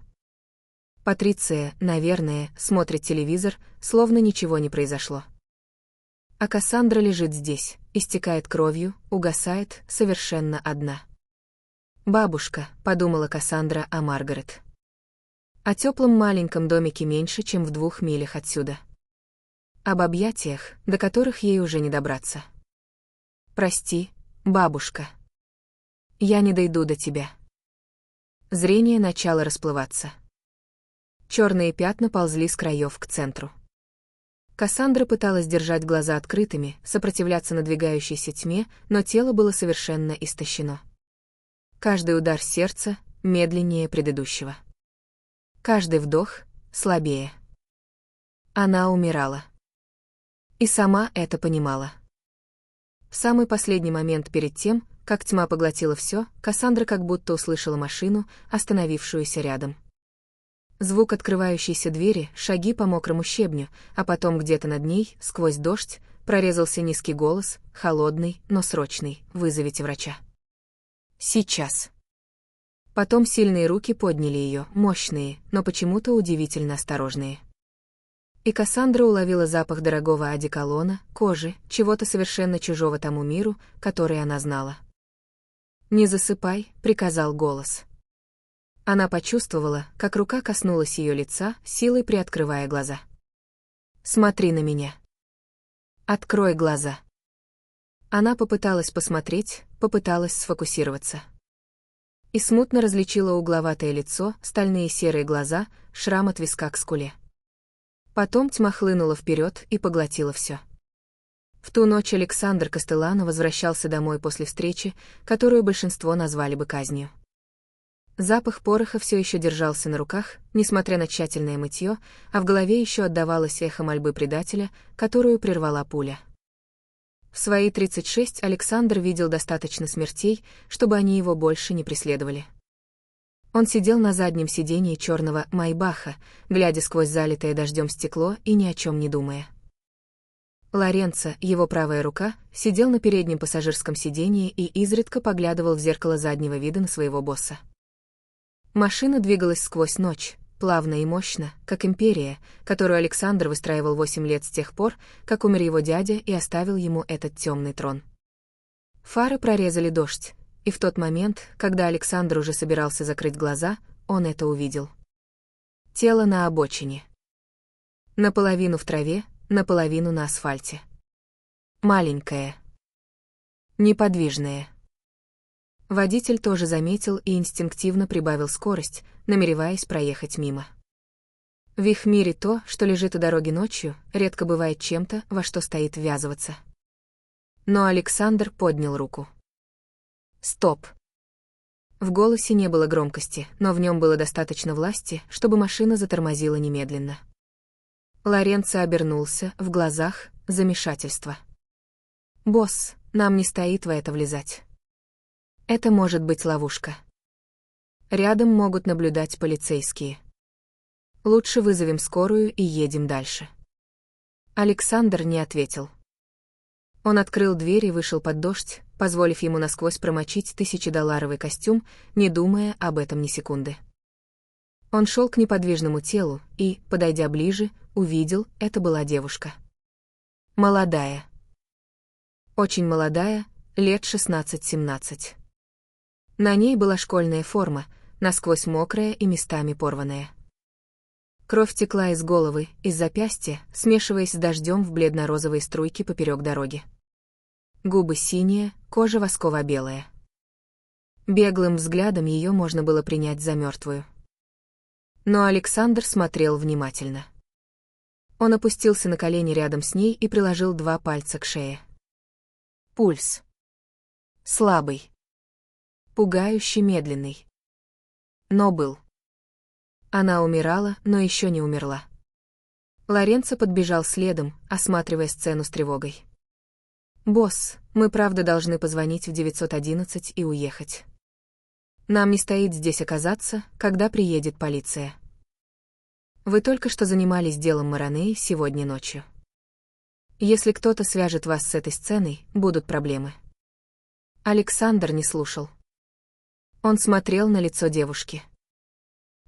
Патриция, наверное, смотрит телевизор, словно ничего не произошло. А Кассандра лежит здесь, истекает кровью, угасает, совершенно одна. «Бабушка», — подумала Кассандра о Маргарет. О теплом маленьком домике меньше, чем в 2 милях отсюда. Об объятиях, до которых ей уже не добраться. «Прости, бабушка. Я не дойду до тебя». Зрение начало расплываться. Черные пятна ползли с краев к центру. Кассандра пыталась держать глаза открытыми, сопротивляться надвигающейся тьме, но тело было совершенно истощено. Каждый удар сердца медленнее предыдущего. Каждый вдох слабее. Она умирала. И сама это понимала. В самый последний момент перед тем, как тьма поглотила все, Кассандра как будто услышала машину, остановившуюся рядом. Звук открывающейся двери, шаги по мокрому щебню, а потом где-то над ней, сквозь дождь, прорезался низкий голос, холодный, но срочный: «Вызовите врача». Сейчас. Потом сильные руки подняли ее, мощные, но почему-то удивительно осторожные. И Кассандра уловила запах дорогого одеколона, кожи, чего-то совершенно чужого тому миру, который она знала. «Не засыпай», — приказал голос. Она почувствовала, как рука коснулась ее лица, силой приоткрывая глаза. «Смотри на меня. Открой глаза». Она попыталась посмотреть, попыталась сфокусироваться. И смутно различила угловатое лицо, стальные серые глаза, шрам от виска к скуле. Потом тьма хлынула вперед и поглотила все. В ту ночь Александр Кастеллано возвращался домой после встречи, которую большинство назвали бы казнью. Запах пороха все еще держался на руках, несмотря на тщательное мытье, а в голове еще отдавалось эхо мольбы предателя, которую прервала пуля. В свои 36 Александр видел достаточно смертей, чтобы они его больше не преследовали. Он сидел на заднем сиденье черного Майбаха, глядя сквозь залитое дождем стекло и ни о чем не думая. Лоренцо, его правая рука, сидел на переднем пассажирском сиденье и изредка поглядывал в зеркало заднего вида на своего босса. Машина двигалась сквозь ночь, плавно и мощно, как империя, которую Александр выстраивал 8 лет с тех пор, как умер его дядя и оставил ему этот темный трон. Фары прорезали дождь, и в тот момент, когда Александр уже собирался закрыть глаза, он это увидел. Тело на обочине. Наполовину в траве, наполовину на асфальте. Маленькое. Неподвижное. Водитель тоже заметил и инстинктивно прибавил скорость, намереваясь проехать мимо. В их мире то, что лежит у дороги ночью, редко бывает чем-то, во что стоит ввязываться. Но Александр поднял руку. «Стоп!» В голосе не было громкости, но в нем было достаточно власти, чтобы машина затормозила немедленно. Лоренцо обернулся, в глазах замешательство. «Босс», нам не стоит в это влезать. Это может быть ловушка. Рядом могут наблюдать полицейские. Лучше вызовем скорую и едем дальше. Александр не ответил. Он открыл дверь и вышел под дождь, позволив ему насквозь промочить $1000 костюм, не думая об этом ни секунды. Он шел к неподвижному телу и, подойдя ближе, увидел, это была девушка. Молодая. Очень молодая, лет 16-17. На ней была школьная форма, насквозь мокрая и местами порванная. Кровь текла из головы, из запястья, смешиваясь с дождем в бледно-розовые струйки поперек дороги. Губы синие, кожа восково-белая. Беглым взглядом ее можно было принять за мертвую. Но Александр смотрел внимательно. Он опустился на колени рядом с ней и приложил 2 пальца к шее. Пульс. Слабый. Пугающе медленный. Но был. Она умирала, но еще не умерла. Лоренцо подбежал следом, осматривая сцену с тревогой. «Босс, мы правда должны позвонить в 911 и уехать. Нам не стоит здесь оказаться, когда приедет полиция. Вы только что занимались делом Моранеи сегодня ночью. Если кто-то свяжет вас с этой сценой, будут проблемы». Александр не слушал. Он смотрел на лицо девушки.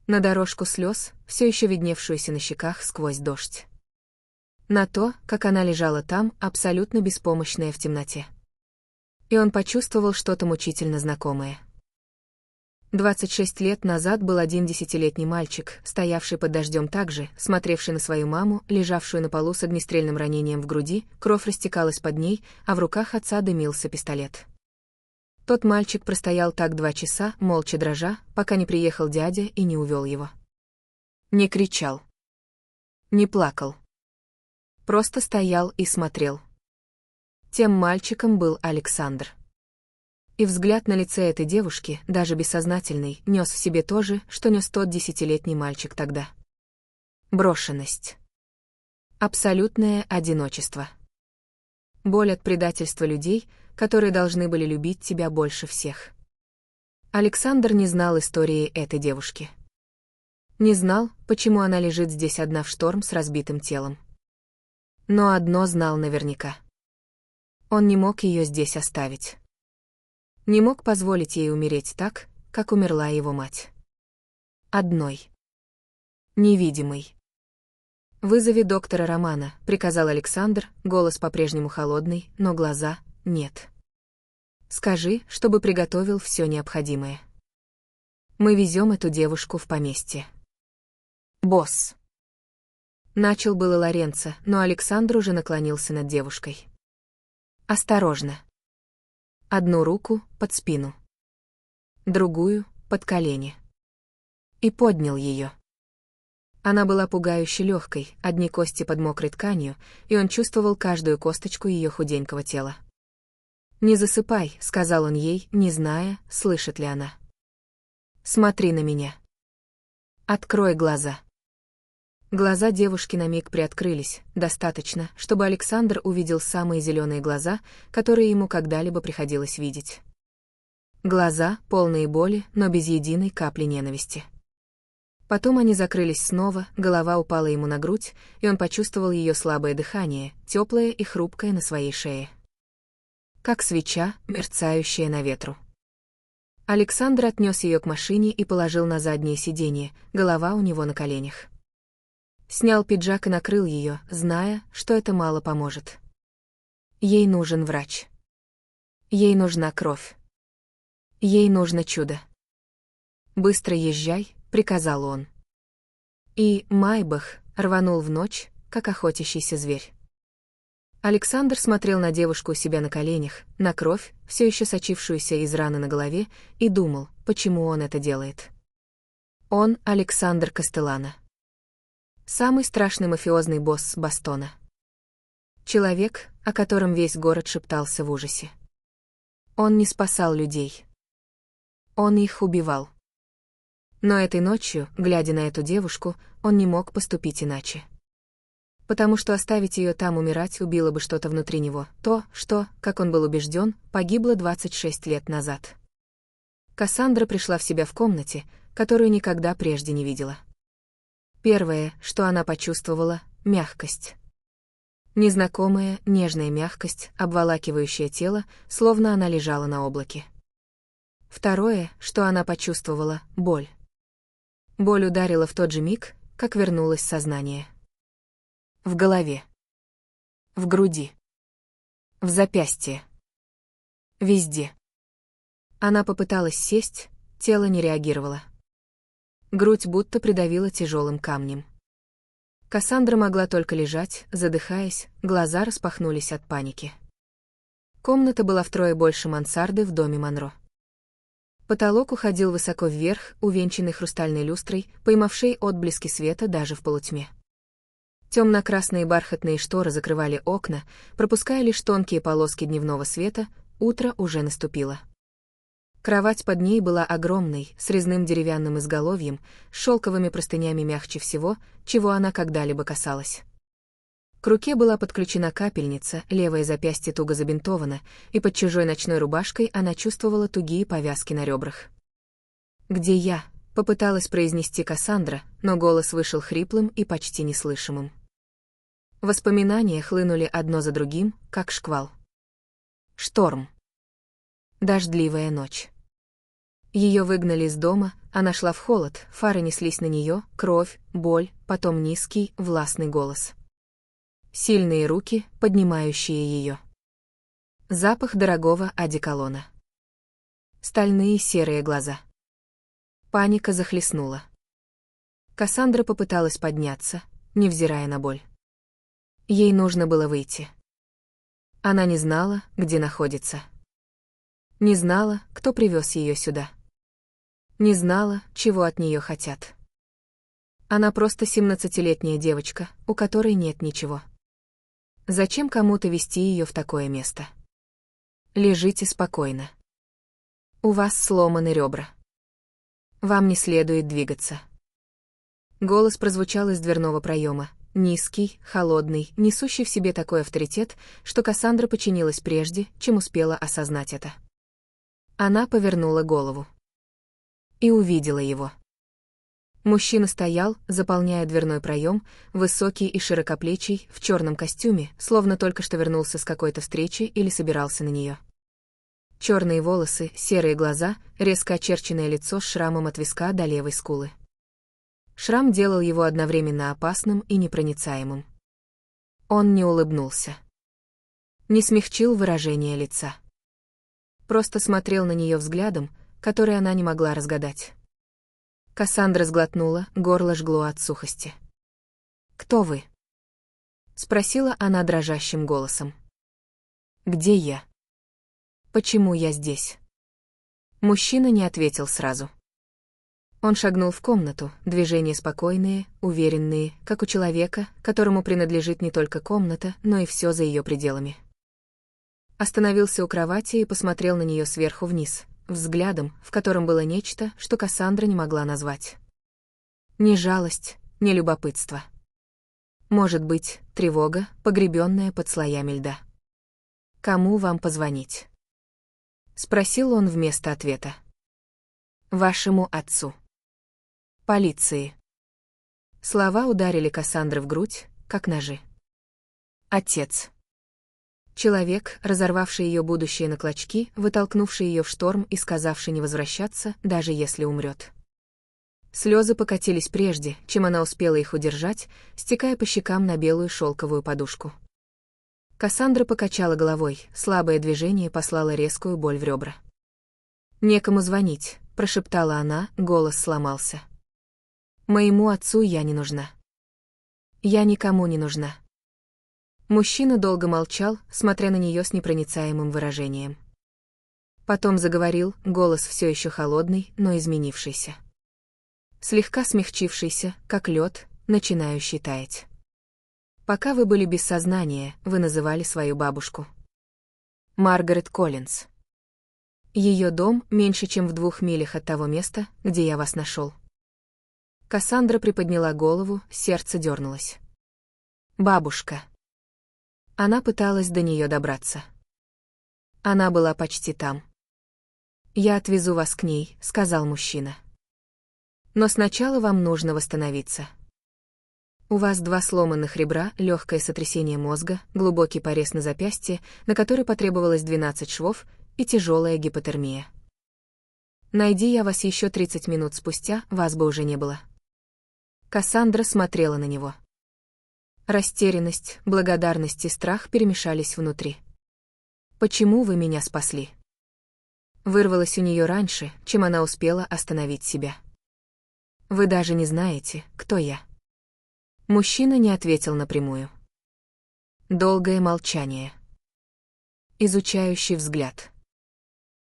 На дорожку слез, все еще видневшуюся на щеках сквозь дождь. На то, как она лежала там, абсолютно беспомощная в темноте. И он почувствовал что-то мучительно знакомое. 26 лет назад был один 10-летний мальчик, стоявший под дождем также, смотревший на свою маму, лежавшую на полу с огнестрельным ранением в груди, кровь растекалась под ней, а в руках отца дымился пистолет. Тот мальчик простоял так 2 часа, молча дрожа, пока не приехал дядя и не увел его. Не кричал. Не плакал. Просто стоял и смотрел. Тем мальчиком был Александр. И взгляд на лице этой девушки, даже бессознательный, нес в себе то же, что нес тот 10-летний мальчик тогда. Брошенность. Абсолютное одиночество. Боль от предательства людей, которые должны были любить тебя больше всех. Александр не знал истории этой девушки. Не знал, почему она лежит здесь одна в шторм с разбитым телом. Но одно знал наверняка. Он не мог ее здесь оставить. Не мог позволить ей умереть так, как умерла его мать. Одной. Невидимой. «Вызови доктора Романа», — приказал Александр, голос по-прежнему холодный, но глаза — нет. «Скажи, чтобы приготовил все необходимое. Мы везем эту девушку в поместье». «Босс». Начал было Лоренцо, но Александр уже наклонился над девушкой. «Осторожно. Одну руку под спину. Другую — под колени». И поднял ее. Она была пугающе легкой, одни кости под мокрой тканью, и он чувствовал каждую косточку ее худенького тела. «Не засыпай», — сказал он ей, не зная, слышит ли она. «Смотри на меня. Открой глаза». Глаза девушки на миг приоткрылись, достаточно, чтобы Александр увидел самые зеленые глаза, которые ему когда-либо приходилось видеть. Глаза, полные боли, но без единой капли ненависти. Потом они закрылись снова, голова упала ему на грудь, и он почувствовал ее слабое дыхание, теплое и хрупкое на своей шее. Как свеча, мерцающая на ветру. Александр отнес ее к машине и положил на заднее сиденье, голова у него на коленях. Снял пиджак и накрыл ее, зная, что это мало поможет. Ей нужен врач. Ей нужна кровь. Ей нужно чудо. «Быстро езжай», — приказал он. И Майбах рванул в ночь, как охотящийся зверь. Александр смотрел на девушку у себя на коленях, на кровь, все еще сочившуюся из раны на голове, и думал, почему он это делает. Он Александр Кастеллано. Самый страшный мафиозный босс Бостона. Человек, о котором весь город шептался в ужасе. Он не спасал людей. Он их убивал. Но этой ночью, глядя на эту девушку, он не мог поступить иначе. Потому что оставить ее там умирать убило бы что-то внутри него, то, что, как он был убежден, погибло 26 лет назад. Кассандра пришла в себя в комнате, которую никогда прежде не видела. Первое, что она почувствовала — мягкость. Незнакомая, нежная мягкость, обволакивающая тело, словно она лежала на облаке. Второе, что она почувствовала — боль. Боль ударила в тот же миг, как вернулось сознание. В голове. В груди. В запястье. Везде. Она попыталась сесть, тело не реагировало. Грудь будто придавила тяжелым камнем. Кассандра могла только лежать, задыхаясь, глаза распахнулись от паники. Комната была втрое больше мансарды в доме Монро. Потолок уходил высоко вверх, увенчанный хрустальной люстрой, поймавшей отблески света даже в полутьме. Темно-красные бархатные шторы закрывали окна, пропуская лишь тонкие полоски дневного света, утро уже наступило. Кровать под ней была огромной, с резным деревянным изголовьем, с шелковыми простынями мягче всего, чего она когда-либо касалась. К руке была подключена капельница, левое запястье туго забинтовано, и под чужой ночной рубашкой она чувствовала тугие повязки на ребрах. «Где я?» — попыталась произнести Кассандра, но голос вышел хриплым и почти неслышимым. Воспоминания хлынули одно за другим, как шквал. Шторм. Дождливая ночь. Ее выгнали из дома, она шла в холод, фары неслись на нее, кровь, боль, потом низкий, властный голос. Сильные руки, поднимающие ее. Запах дорогого одеколона. Стальные серые глаза. Паника захлестнула. Кассандра попыталась подняться, невзирая на боль. Ей нужно было выйти. Она не знала, где находится. Не знала, кто привез ее сюда. Не знала, чего от нее хотят. Она просто 17-летняя девочка, у которой нет ничего. Зачем кому-то вести ее в такое место? Лежите спокойно. У вас сломаны ребра. Вам не следует двигаться. Голос прозвучал из дверного проема. Низкий, холодный, несущий в себе такой авторитет, что Кассандра подчинилась прежде, чем успела осознать это. Она повернула голову. И увидела его. Мужчина стоял, заполняя дверной проем, высокий и широкоплечий, в черном костюме, словно только что вернулся с какой-то встречи или собирался на нее. Черные волосы, серые глаза, резко очерченное лицо с шрамом от виска до левой скулы. Шрам делал его одновременно опасным и непроницаемым. Он не улыбнулся. Не смягчил выражение лица. Просто смотрел на нее взглядом, который она не могла разгадать. Кассандра сглотнула, горло жгло от сухости. «Кто вы?» — спросила она дрожащим голосом. «Где я? Почему я здесь?» Мужчина не ответил сразу. Он шагнул в комнату, движения спокойные, уверенные, как у человека, которому принадлежит не только комната, но и все за ее пределами. Остановился у кровати и посмотрел на нее сверху вниз, взглядом, в котором было нечто, что Кассандра не могла назвать. Ни жалость, ни любопытство. Может быть, тревога, погребенная под слоями льда. «Кому вам позвонить?» — спросил он вместо ответа. «Вашему отцу». «Полиции». Слова ударили Кассандры в грудь, как ножи. «Отец». Человек, разорвавший ее будущее на клочки, вытолкнувший ее в шторм и сказавший не возвращаться, даже если умрет. Слезы покатились прежде, чем она успела их удержать, стекая по щекам на белую шелковую подушку. Кассандра покачала головой, слабое движение послало резкую боль в ребра. «Некому звонить», — прошептала она, голос сломался. «Моему отцу я не нужна. Я никому не нужна». Мужчина долго молчал, смотря на нее с непроницаемым выражением. Потом заговорил, голос все еще холодный, но изменившийся. Слегка смягчившийся, как лед, начинающий таять. Пока вы были без сознания, вы называли свою бабушку Маргарет Коллинз. Ее дом меньше, чем в 2 милях от того места, где я вас нашел. Кассандра приподняла голову, сердце дернулось. Бабушка. Она пыталась до нее добраться. Она была почти там. «Я отвезу вас к ней», — сказал мужчина. «Но сначала вам нужно восстановиться. У вас 2 сломанных ребра, легкое сотрясение мозга, глубокий порез на запястье, на который потребовалось 12 швов, и тяжелая гипотермия. Найди я вас еще 30 минут спустя, вас бы уже не было». Кассандра смотрела на него. Растерянность, благодарность и страх перемешались внутри. «Почему вы меня спасли?» Вырвалось у нее раньше, чем она успела остановить себя. «Вы даже не знаете, кто я». Мужчина не ответил напрямую. Долгое молчание. Изучающий взгляд.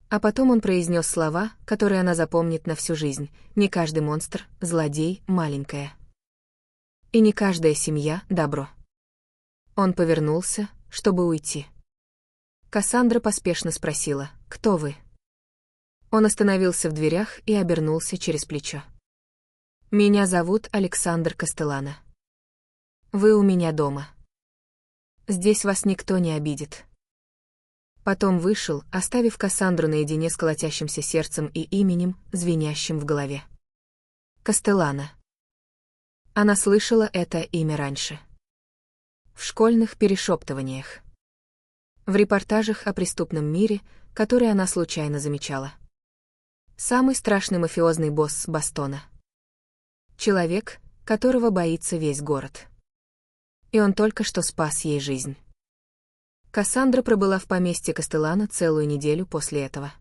А потом он произнес слова, которые она запомнит на всю жизнь. Не каждый монстр, злодей, маленькая. И не каждая семья — добро. Он повернулся, чтобы уйти. Кассандра поспешно спросила: «Кто вы?» Он остановился в дверях и обернулся через плечо. «Меня зовут Александр Кастеллано. Вы у меня дома. Здесь вас никто не обидит». Потом вышел, оставив Кассандру наедине с колотящимся сердцем и именем, звенящим в голове. Кастеллано. Она слышала это имя раньше. В школьных перешептываниях. В репортажах о преступном мире, которые она случайно замечала. Самый страшный мафиозный босс Бостона. Человек, которого боится весь город. И он только что спас ей жизнь. Кассандра пробыла в поместье Кастеллано целую неделю после этого.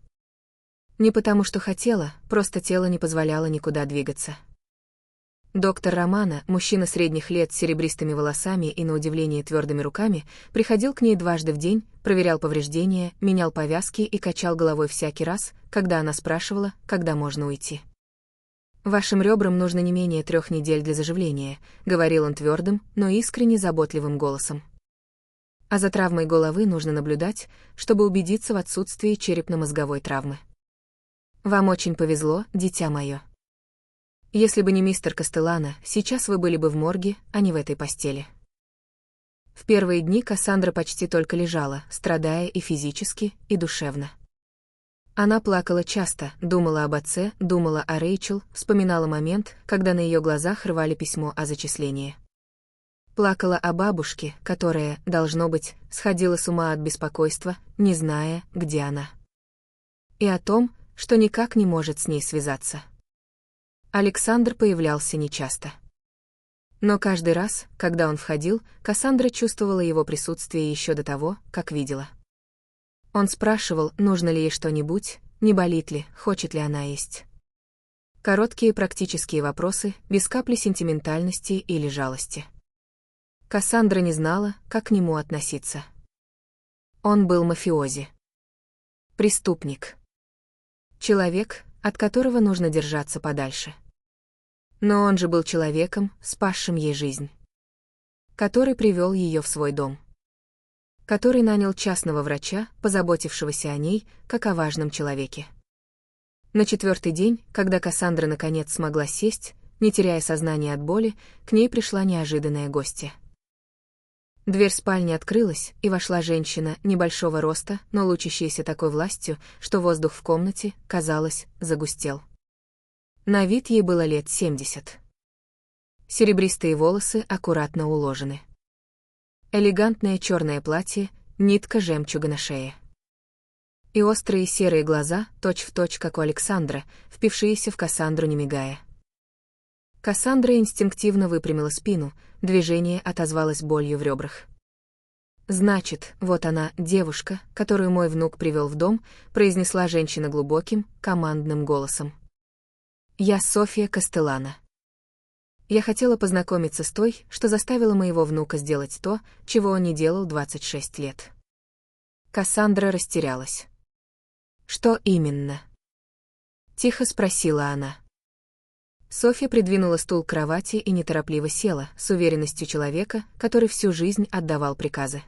Не потому что хотела, просто тело не позволяло никуда двигаться. Доктор Романо, мужчина средних лет с серебристыми волосами и, на удивление, твердыми руками, приходил к ней 2 раза в день, проверял повреждения, менял повязки и качал головой всякий раз, когда она спрашивала, когда можно уйти. «Вашим ребрам нужно не менее 3 недель для заживления», — говорил он твердым, но искренне заботливым голосом. «А за травмой головы нужно наблюдать, чтобы убедиться в отсутствии черепно-мозговой травмы. Вам очень повезло, дитя мое. Если бы не мистер Кастеллано, сейчас вы были бы в морге, а не в этой постели». В первые дни Кассандра почти только лежала, страдая и физически, и душевно. Она плакала часто, думала об отце, думала о Рэйчел, вспоминала момент, когда на ее глазах рвали письмо о зачислении. Плакала о бабушке, которая, должно быть, сходила с ума от беспокойства, не зная, где она. И о том, что никак не может с ней связаться. Александр появлялся нечасто. Но каждый раз, когда он входил, Кассандра чувствовала его присутствие еще до того, как видела. Он спрашивал, нужно ли ей что-нибудь, не болит ли, хочет ли она есть. Короткие практические вопросы, без капли сентиментальности или жалости. Кассандра не знала, как к нему относиться. Он был мафиози. Преступник. Человек, от которого нужно держаться подальше. Но он же был человеком, спасшим ей жизнь. Который привел ее в свой дом. Который нанял частного врача, позаботившегося о ней, как о важном человеке. На 4-й день, когда Кассандра наконец смогла сесть, не теряя сознания от боли, к ней пришла неожиданная гостья. Дверь спальни открылась, и вошла женщина небольшого роста, но лучащаяся такой властью, что воздух в комнате, казалось, загустел. На вид ей было лет 70. Серебристые волосы аккуратно уложены. Элегантное черное платье, нитка жемчуга на шее. И острые серые глаза, точь-в-точь, как у Александра, впившиеся в Кассандру не мигая. Кассандра инстинктивно выпрямила спину, движение отозвалось болью в ребрах. «Значит, вот она, девушка, которую мой внук привел в дом», произнесла женщина глубоким, командным голосом. «Я София Кастеллано. Я хотела познакомиться с той, что заставила моего внука сделать то, чего он не делал 26 лет». Кассандра растерялась. «Что именно?» — тихо спросила она. Софья придвинула стул к кровати и неторопливо села, с уверенностью человека, который всю жизнь отдавал приказы.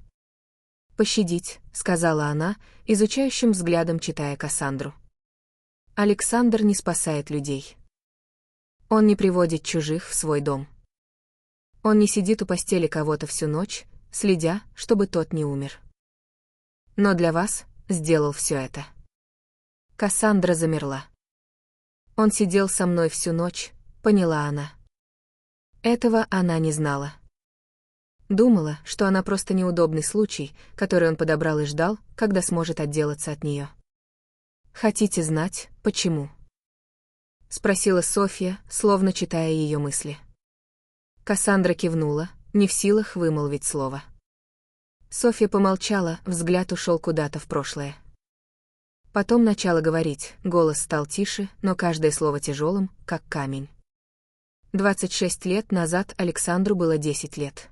«Пощадить», — сказала она, изучающим взглядом читая Кассандру. «Александр не спасает людей. Он не приводит чужих в свой дом. Он не сидит у постели кого-то всю ночь, следя, чтобы тот не умер. Но для вас сделал все это. Кассандра замерла. Он сидел со мной всю ночь, поняла она. Этого она не знала. Думала, что она просто неудобный случай, который он подобрал и ждал, когда сможет отделаться от нее. «Хотите знать, почему?» — спросила Софья, словно читая ее мысли. Кассандра кивнула, не в силах вымолвить слово. Софья помолчала, взгляд ушел куда-то в прошлое. Потом начала говорить, голос стал тише, но каждое слово тяжелым, как камень. 26 лет назад Александру было 10 лет.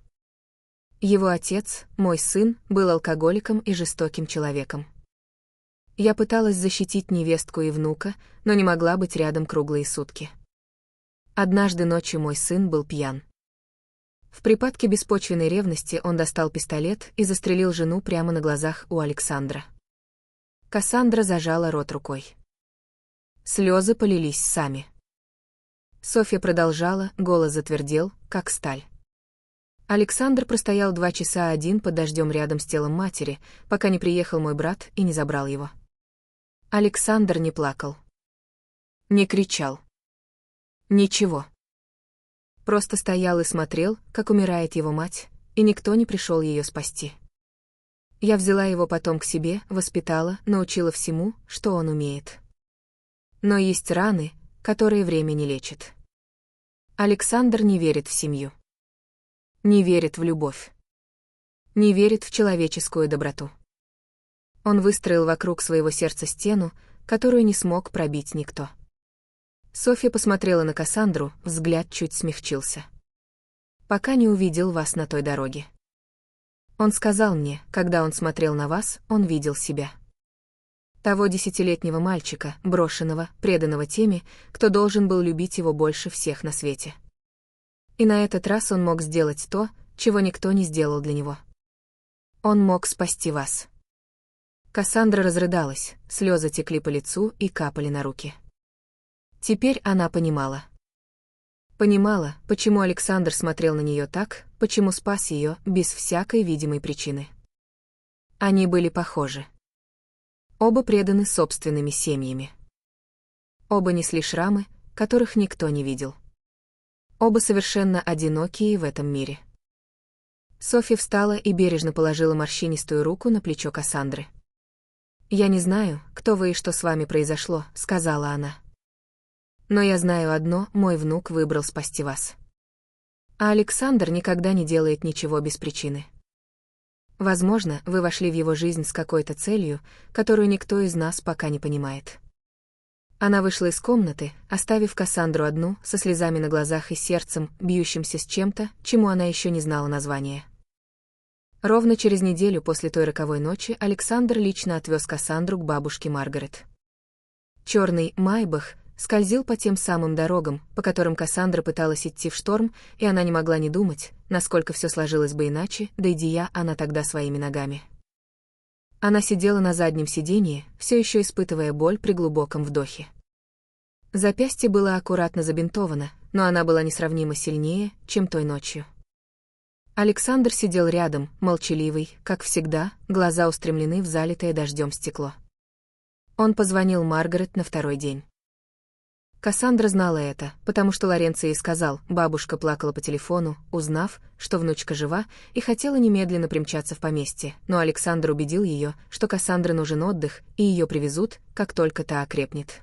Его отец, мой сын, был алкоголиком и жестоким человеком. Я пыталась защитить невестку и внука, но не могла быть рядом круглые сутки. Однажды ночью мой сын был пьян. В припадке беспочвенной ревности он достал пистолет и застрелил жену прямо на глазах у Александра. Кассандра зажала рот рукой. Слезы полились сами. Софья продолжала, голос затвердел, как сталь. Александр простоял 2 часа один под дождем рядом с телом матери, пока не приехал мой брат и не забрал его. Александр не плакал. Не кричал. Ничего. Просто стоял и смотрел, как умирает его мать, и никто не пришел ее спасти. Я взяла его потом к себе, воспитала, научила всему, что он умеет. Но есть раны, которые время не лечит. Александр не верит в семью. Не верит в любовь. Не верит в человеческую доброту. Он выстроил вокруг своего сердца стену, которую не смог пробить никто. Софья посмотрела на Кассандру, взгляд чуть смягчился. «Пока не увидел вас на той дороге. Он сказал мне, когда он смотрел на вас, он видел себя. Того 10-летнего мальчика, брошенного, преданного теми, кто должен был любить его больше всех на свете. И на этот раз он мог сделать то, чего никто не сделал для него. Он мог спасти вас». Кассандра разрыдалась, слезы текли по лицу и капали на руки. Теперь она понимала. Понимала, почему Александр смотрел на нее так, почему спас ее без всякой видимой причины. Они были похожи. Оба преданы собственными семьями. Оба несли шрамы, которых никто не видел. Оба совершенно одинокие в этом мире. Софья встала и бережно положила морщинистую руку на плечо Кассандры. «Я не знаю, кто вы и что с вами произошло», — сказала она. «Но я знаю одно, мой внук выбрал спасти вас. А Александр никогда не делает ничего без причины. Возможно, вы вошли в его жизнь с какой-то целью, которую никто из нас пока не понимает». Она вышла из комнаты, оставив Кассандру одну, со слезами на глазах и сердцем, бьющимся с чем-то, чему она еще не знала названия. Ровно через неделю после той роковой ночи Александр лично отвез Кассандру к бабушке Маргарет. Черный Майбах скользил по тем самым дорогам, по которым Кассандра пыталась идти в шторм, и она не могла не думать, насколько все сложилось бы иначе, дойдя она тогда своими ногами. Она сидела на заднем сиденье, все еще испытывая боль при глубоком вдохе. Запястье было аккуратно забинтовано, но она была несравнимо сильнее, чем той ночью. Александр сидел рядом, молчаливый, как всегда, глаза устремлены в залитое дождем стекло. Он позвонил Маргарет на второй день. Кассандра знала это, потому что Лоренцо ей сказал, бабушка плакала по телефону, узнав, что внучка жива, и хотела немедленно примчаться в поместье, но Александр убедил ее, что Кассандре нужен отдых, и ее привезут, как только та окрепнет.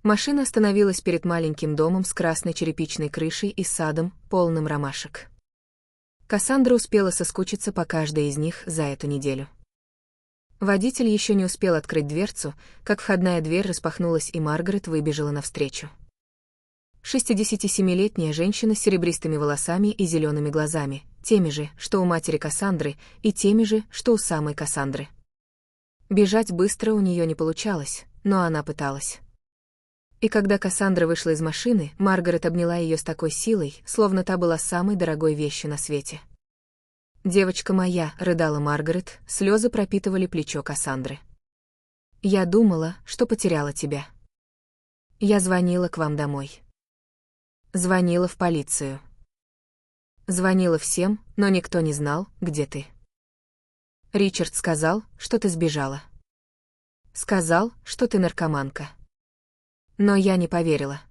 Машина остановилась перед маленьким домом с красной черепичной крышей и садом, полным ромашек. Кассандра успела соскучиться по каждой из них за эту неделю. Водитель еще не успел открыть дверцу, как входная дверь распахнулась, и Маргарет выбежала навстречу. 67-летняя женщина с серебристыми волосами и зелеными глазами, теми же, что у матери Кассандры, и теми же, что у самой Кассандры. Бежать быстро у нее не получалось, но она пыталась. И когда Кассандра вышла из машины, Маргарет обняла ее с такой силой, словно та была самой дорогой вещью на свете. «Девочка моя», — рыдала Маргарет, слезы пропитывали плечо Кассандры. «Я думала, что потеряла тебя. Я звонила к вам домой. Звонила в полицию. Звонила всем, но никто не знал, где ты. Ричард сказал, что ты сбежала. Сказал, что ты наркоманка. Но я не поверила.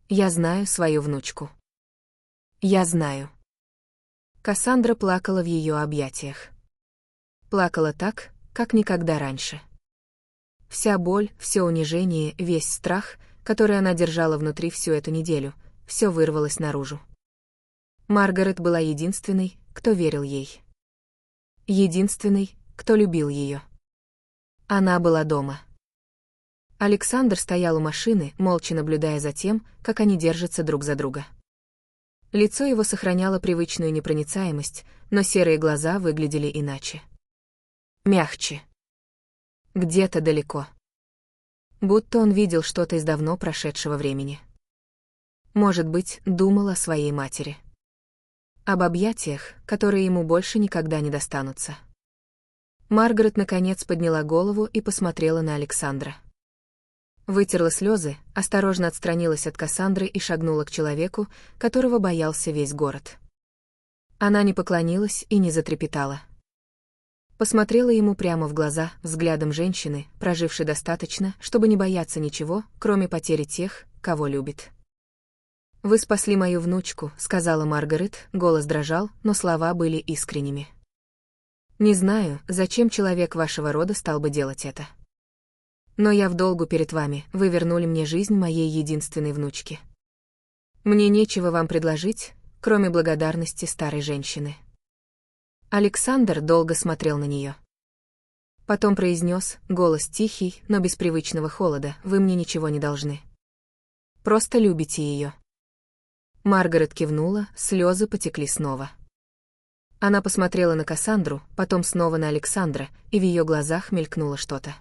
Я знаю свою внучку. Я знаю. Кассандра плакала в ее объятиях. Плакала так, как никогда раньше. Вся боль, все унижение, весь страх, который она держала внутри всю эту неделю, все вырвалось наружу. Маргарет была единственной, кто верил ей. Единственной, кто любил ее. Она была дома. Александр стоял у машины, молча наблюдая за тем, как они держатся друг за друга. Лицо его сохраняло привычную непроницаемость, но серые глаза выглядели иначе. Мягче. Где-то далеко. Будто он видел что-то из давно прошедшего времени. Может быть, думал о своей матери. Об объятиях, которые ему больше никогда не достанутся. Маргарет наконец подняла голову и посмотрела на Александра. Вытерла слезы, осторожно отстранилась от Кассандры и шагнула к человеку, которого боялся весь город. Она не поклонилась и не затрепетала. Посмотрела ему прямо в глаза, взглядом женщины, прожившей достаточно, чтобы не бояться ничего, кроме потери тех, кого любит. «Вы спасли мою внучку», — сказала Маргарет, голос дрожал, но слова были искренними. «Не знаю, зачем человек вашего рода стал бы делать это. Но я в долгу перед вами, вы вернули мне жизнь моей единственной внучки. Мне нечего вам предложить, кроме благодарности старой женщины». Александр долго смотрел на нее. Потом произнес, голос тихий, но без привычного холода: «Вы мне ничего не должны. Просто любите ее». Маргарет кивнула, слезы потекли снова. Она посмотрела на Кассандру, потом снова на Александра, и в ее глазах мелькнуло что-то.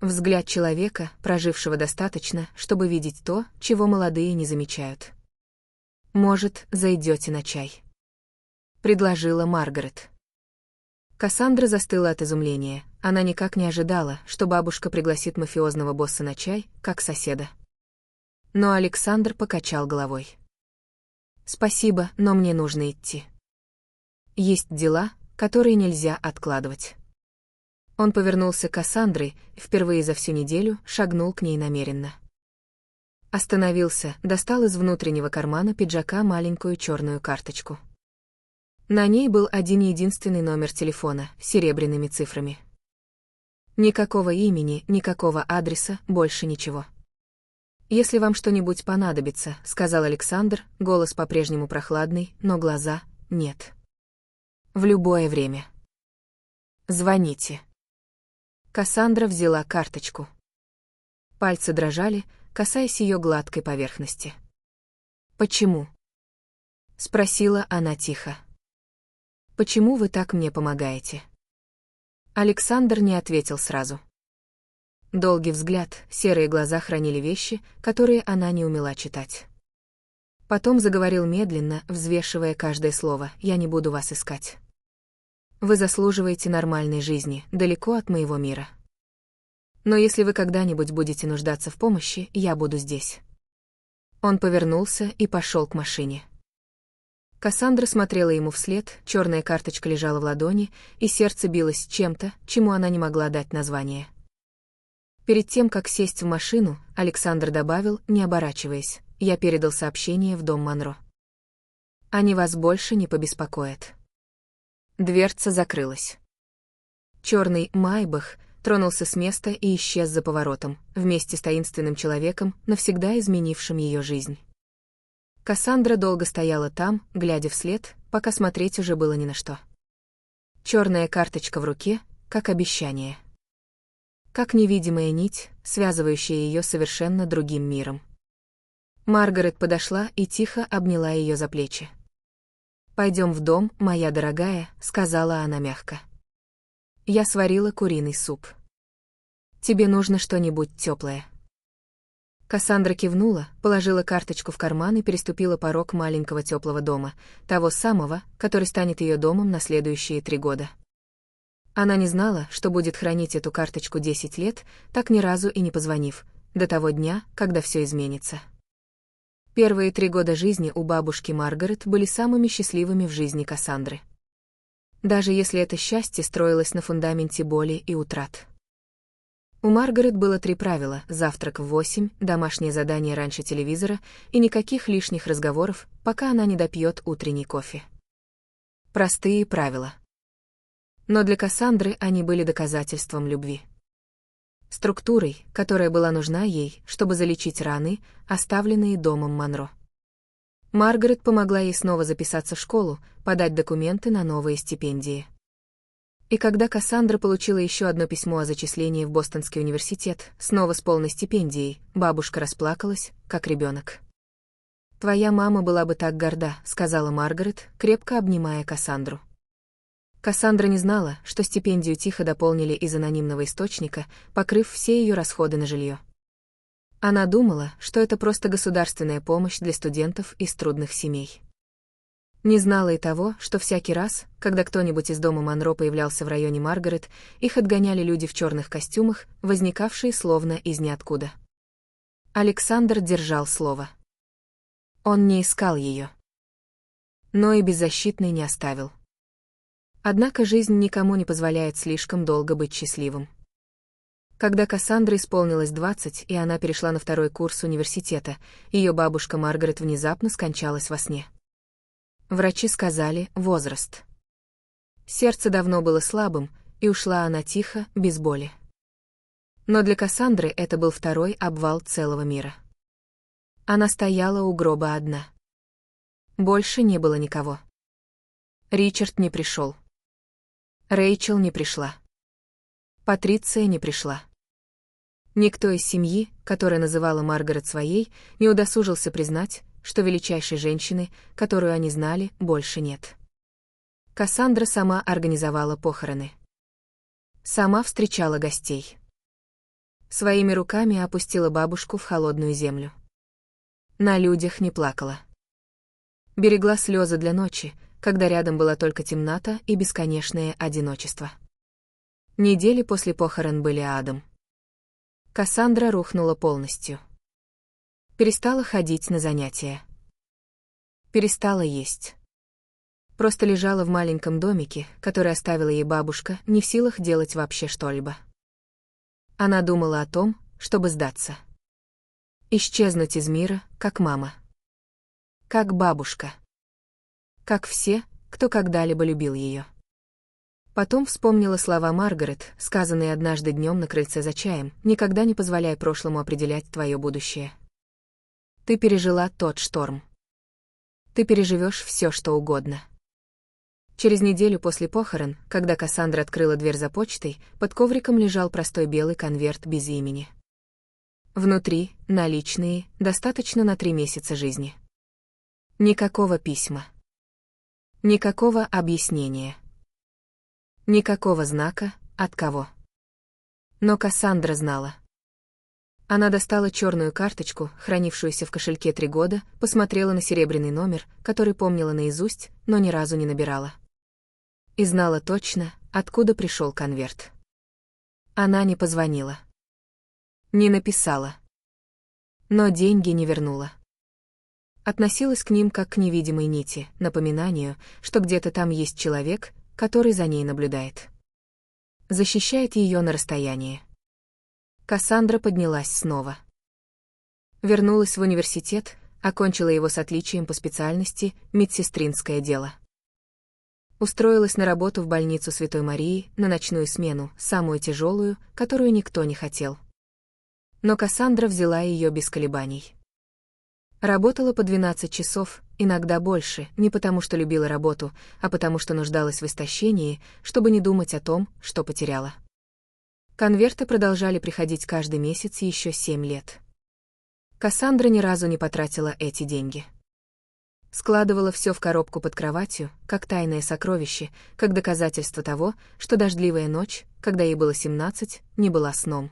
Взгляд человека, прожившего достаточно, чтобы видеть то, чего молодые не замечают. «Может, зайдете на чай?» — предложила Маргарет. Кассандра застыла от изумления. Она никак не ожидала, что бабушка пригласит мафиозного босса на чай, как соседа. Но Александр покачал головой. «Спасибо, но мне нужно идти. Есть дела, которые нельзя откладывать». Он повернулся к Кассандре и впервые за всю неделю шагнул к ней намеренно. Остановился, достал из внутреннего кармана пиджака маленькую черную карточку. На ней был один единственный номер телефона с серебряными цифрами. Никакого имени, никакого адреса, больше ничего. «Если вам что-нибудь понадобится», — сказал Александр, голос по-прежнему прохладный, но глаза — нет. «В любое время. Звоните». Кассандра взяла карточку. Пальцы дрожали, касаясь ее гладкой поверхности. «Почему?» — спросила она тихо. «Почему вы так мне помогаете?» Александр не ответил сразу. Долгий взгляд, серые глаза хранили вещи, которые она не умела читать. Потом заговорил медленно, взвешивая каждое слово: «Я не буду вас искать. Вы заслуживаете нормальной жизни, далеко от моего мира. Но если вы когда-нибудь будете нуждаться в помощи, я буду здесь». Он повернулся и пошел к машине. Кассандра смотрела ему вслед, черная карточка лежала в ладони, и сердце билось чем-то, чему она не могла дать название. Перед тем, как сесть в машину, Александр добавил, не оборачиваясь: «Я передал сообщение в дом Монро. Они вас больше не побеспокоят». Дверца закрылась. Черный «Майбах» тронулся с места и исчез за поворотом, вместе с таинственным человеком, навсегда изменившим ее жизнь. Кассандра долго стояла там, глядя вслед, пока смотреть уже было ни на что. Черная карточка в руке, как обещание. Как невидимая нить, связывающая ее совершенно другим миром. Маргарет подошла и тихо обняла ее за плечи. «Пойдем в дом, моя дорогая», — сказала она мягко. «Я сварила куриный суп. Тебе нужно что-нибудь теплое». Кассандра кивнула, положила карточку в карман и переступила порог маленького теплого дома, того самого, который станет ее домом на следующие 3 года. Она не знала, что будет хранить эту карточку 10 лет, так ни разу и не позвонив, до того дня, когда все изменится. Первые 3 года жизни у бабушки Маргарет были самыми счастливыми в жизни Кассандры. Даже если это счастье строилось на фундаменте боли и утрат. У Маргарет было 3 правила: завтрак в 8, домашнее задание раньше телевизора и никаких лишних разговоров, пока она не допьет утренний кофе. Простые правила. Но для Кассандры они были доказательством любви. Структурой, которая была нужна ей, чтобы залечить раны, оставленные домом Монро. Маргарет помогла ей снова записаться в школу, подать документы на новые стипендии. И когда Кассандра получила еще одно письмо о зачислении в Бостонский университет, снова с полной стипендией, бабушка расплакалась, как ребенок. «Твоя мама была бы так горда», — сказала Маргарет, крепко обнимая Кассандру. Кассандра не знала, что стипендию тихо дополнили из анонимного источника, покрыв все ее расходы на жилье. Она думала, что это просто государственная помощь для студентов из трудных семей. Не знала и того, что всякий раз, когда кто-нибудь из дома Монро появлялся в районе Маргарет, их отгоняли люди в черных костюмах, возникавшие словно из ниоткуда. Александр держал слово. Он не искал ее. Но и беззащитной не оставил. Однако жизнь никому не позволяет слишком долго быть счастливым. Когда Кассандре исполнилось 20, и она перешла на 2-й курс университета, ее бабушка Маргарет внезапно скончалась во сне. Врачи сказали: возраст. Сердце давно было слабым, и ушла она тихо, без боли. Но для Кассандры это был 2-й обвал целого мира. Она стояла у гроба одна. Больше не было никого. Ричард не пришел. Рэйчел не пришла. Патриция не пришла. Никто из семьи, которая называла Маргарет своей, не удосужился признать, что величайшей женщины, которую они знали, больше нет. Кассандра сама организовала похороны. Сама встречала гостей. Своими руками опустила бабушку в холодную землю. На людях не плакала. Берегла слезы для ночи, когда рядом была только темнота и бесконечное одиночество. Недели после похорон были адом. Кассандра рухнула полностью. Перестала ходить на занятия. Перестала есть. Просто лежала в маленьком домике, который оставила ей бабушка, не в силах делать вообще что-либо. Она думала о том, чтобы сдаться. Исчезнуть из мира, как мама. Как бабушка. Как все, кто когда-либо любил ее. Потом вспомнила слова Маргарет, сказанные однажды днем на крыльце за чаем: «Никогда не позволяй прошлому определять твое будущее. Ты пережила тот шторм. Ты переживешь все, что угодно». Через неделю после похорон, когда Кассандра открыла дверь за почтой, под ковриком лежал простой белый конверт без имени. Внутри — наличные, достаточно на 3 месяца жизни. Никакого письма. Никакого объяснения. Никакого знака, от кого. Но Кассандра знала. Она достала черную карточку, хранившуюся в кошельке 3 года, посмотрела на серебряный номер, который помнила наизусть, но ни разу не набирала. И знала точно, откуда пришел конверт. Она не позвонила. Не написала. Но деньги не вернула. Относилась к ним как к невидимой нити, напоминанию, что где-то там есть человек, который за ней наблюдает. Защищает ее на расстоянии. Кассандра поднялась снова. Вернулась в университет, окончила его с отличием по специальности медсестринское дело. Устроилась на работу в больницу Святой Марии на ночную смену, самую тяжелую, которую никто не хотел. Но Кассандра взяла ее без колебаний. Работала по 12 часов, иногда больше, не потому что любила работу, а потому что нуждалась в истощении, чтобы не думать о том, что потеряла. Конверты продолжали приходить каждый месяц еще 7 лет. Кассандра ни разу не потратила эти деньги. Складывала все в коробку под кроватью, как тайное сокровище, как доказательство того, что дождливая ночь, когда ей было 17, не была сном.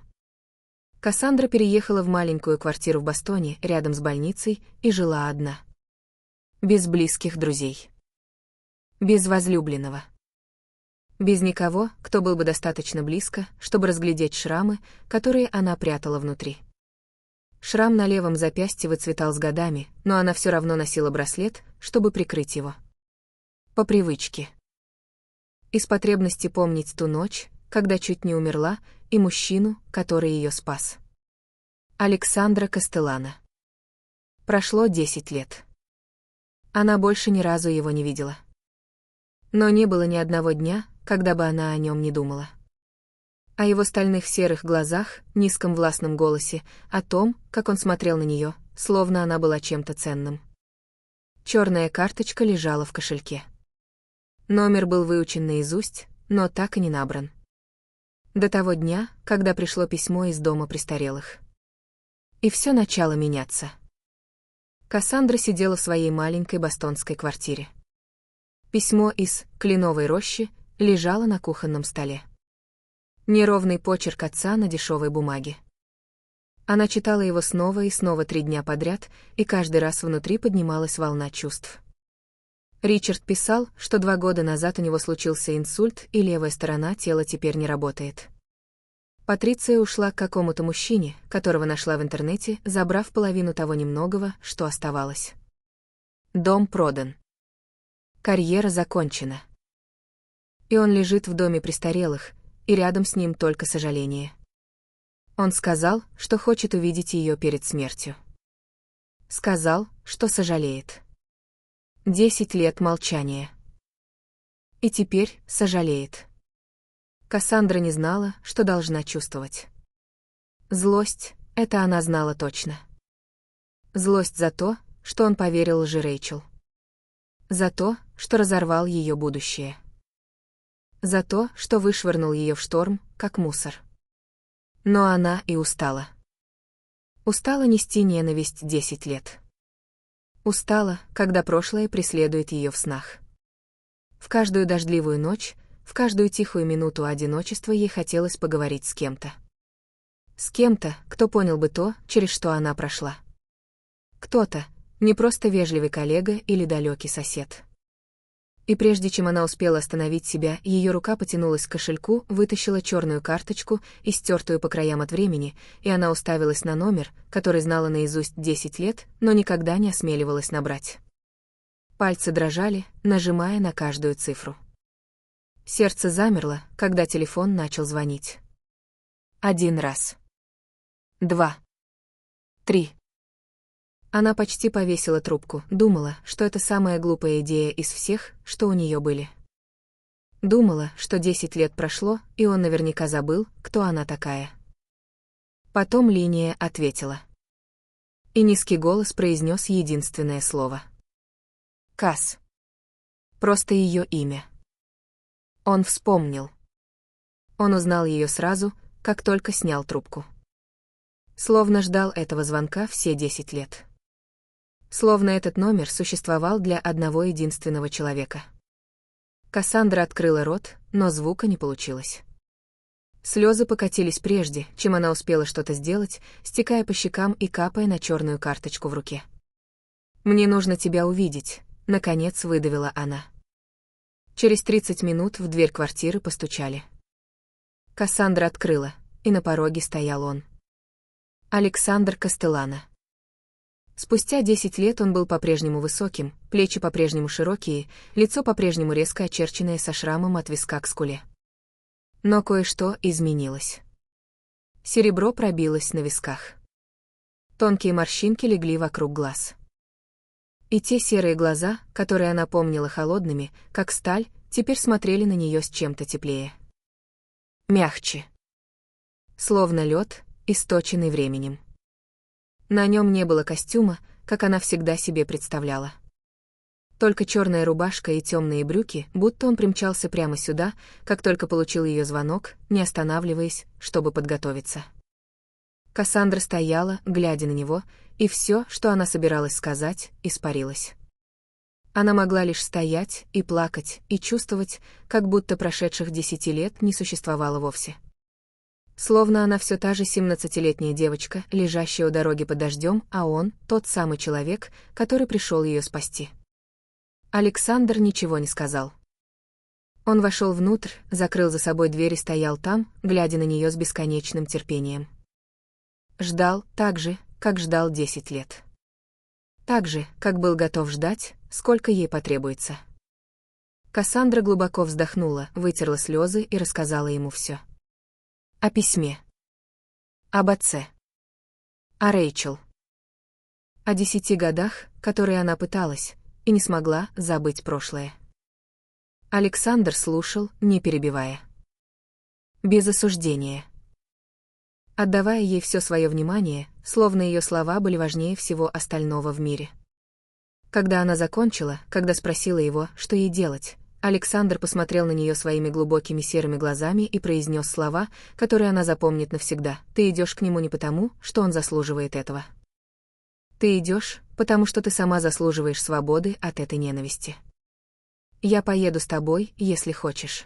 Кассандра переехала в маленькую квартиру в Бостоне, рядом с больницей, и жила одна. Без близких друзей. Без возлюбленного. Без никого, кто был бы достаточно близко, чтобы разглядеть шрамы, которые она прятала внутри. Шрам на левом запястье выцветал с годами, но она все равно носила браслет, чтобы прикрыть его. По привычке. Из потребности помнить ту ночь, когда чуть не умерла, и мужчину, который ее спас. Александра Кастеллано. Прошло 10 лет. Она больше ни разу его не видела. Но не было ни одного дня, когда бы она о нем не думала. О его стальных серых глазах, низком властном голосе, о том, как он смотрел на нее, словно она была чем-то ценным. Черная карточка лежала в кошельке. Номер был выучен наизусть, но так и не набран. До того дня, когда пришло письмо из дома престарелых. И все начало меняться. Кассандра сидела в своей маленькой бостонской квартире. Письмо из «Кленовой рощи» лежало на кухонном столе. Неровный почерк отца на дешевой бумаге. Она читала его снова и снова 3 дня подряд, и каждый раз внутри поднималась волна чувств. Ричард писал, что 2 года назад у него случился инсульт, и левая сторона тела теперь не работает. Патриция ушла к какому-то мужчине, которого нашла в интернете, забрав половину того немногого, что оставалось. Дом продан. Карьера закончена. И он лежит в доме престарелых, и рядом с ним только сожаление. Он сказал, что хочет увидеть ее перед смертью. Сказал, что сожалеет. 10 лет молчания. И теперь сожалеет. Кассандра не знала, что должна чувствовать. Злость — это она знала точно. Злость за то, что он поверил лжи Рэйчел. За то, что разорвал ее будущее. За то, что вышвырнул ее в шторм, как мусор. Но она и устала. Устала нести ненависть 10 лет. Устала, когда прошлое преследует ее в снах. В каждую дождливую ночь, в каждую тихую минуту одиночества ей хотелось поговорить с кем-то. С кем-то, кто понял бы то, через что она прошла. Кто-то, не просто вежливый коллега или далекий сосед. И прежде чем она успела остановить себя, ее рука потянулась к кошельку, вытащила черную карточку, истертую по краям от времени, и она уставилась на номер, который знала наизусть 10 лет, но никогда не осмеливалась набрать. Пальцы дрожали, нажимая на каждую цифру. Сердце замерло, когда телефон начал звонить. 1 раз. 2. 3. Она почти повесила трубку, думала, что это самая глупая идея из всех, что у нее были. Думала, что 10 лет прошло, и он наверняка забыл, кто она такая. Потом линия ответила. И низкий голос произнес единственное слово. Касс. Просто ее имя. Он вспомнил. Он узнал ее сразу, как только снял трубку. Словно ждал этого звонка все 10 лет. Словно этот номер существовал для одного единственного человека. Кассандра открыла рот, но звука не получилось. Слезы покатились прежде, чем она успела что-то сделать, стекая по щекам и капая на черную карточку в руке. «Мне нужно тебя увидеть», — наконец выдавила она. Через 30 минут в дверь квартиры постучали. Кассандра открыла, и на пороге стоял он. Александр Кастеллано. Спустя 10 лет он был по-прежнему высоким, плечи по-прежнему широкие, лицо по-прежнему резко очерченное со шрамом от виска к скуле. Но кое-что изменилось. Серебро пробилось на висках. Тонкие морщинки легли вокруг глаз. И те серые глаза, которые она помнила холодными, как сталь, теперь смотрели на нее с чем-то теплее. Мягче. Словно лед, источенный временем. На нем не было костюма, как она всегда себе представляла. Только черная рубашка и темные брюки, будто он примчался прямо сюда, как только получил ее звонок, не останавливаясь, чтобы подготовиться. Кассандра стояла, глядя на него, и все, что она собиралась сказать, испарилось. Она могла лишь стоять и плакать, и чувствовать, как будто прошедших 10 лет не существовало вовсе. Словно она все та же 17-летняя девочка, лежащая у дороги под дождем, а он — тот самый человек, который пришел ее спасти. Александр ничего не сказал. Он вошел внутрь, закрыл за собой дверь и стоял там, глядя на нее с бесконечным терпением. Ждал так же, как ждал 10 лет. Так же, как был готов ждать, сколько ей потребуется. Кассандра глубоко вздохнула, вытерла слезы и рассказала ему все. О письме. Об отце. О Рэйчел. О 10 годах, которые она пыталась, и не смогла забыть прошлое. Александр слушал, не перебивая. Без осуждения. Отдавая ей все свое внимание, словно ее слова были важнее всего остального в мире. Когда она закончила, когда спросила его, что ей делать, Александр посмотрел на нее своими глубокими серыми глазами и произнес слова, которые она запомнит навсегда. «Ты идешь к нему не потому, что он заслуживает этого. Ты идешь, потому что ты сама заслуживаешь свободы от этой ненависти. Я поеду с тобой, если хочешь».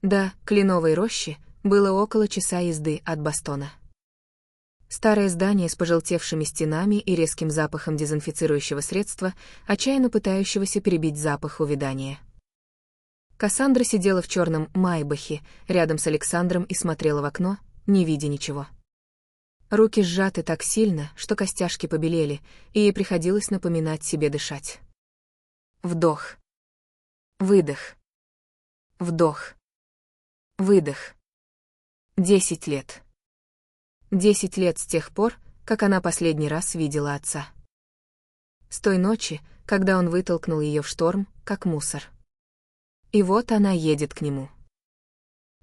До Кленовой рощи было около часа езды от Бостона. Старое здание с пожелтевшими стенами и резким запахом дезинфицирующего средства, отчаянно пытающегося перебить запах увядания. Кассандра сидела в черном майбахе рядом с Александром и смотрела в окно, не видя ничего. Руки сжаты так сильно, что костяшки побелели, и ей приходилось напоминать себе дышать. Вдох. Выдох. Вдох. Выдох. 10 лет. 10 лет с тех пор, как она последний раз видела отца. С той ночи, когда он вытолкнул ее в шторм, как мусор. И вот она едет к нему.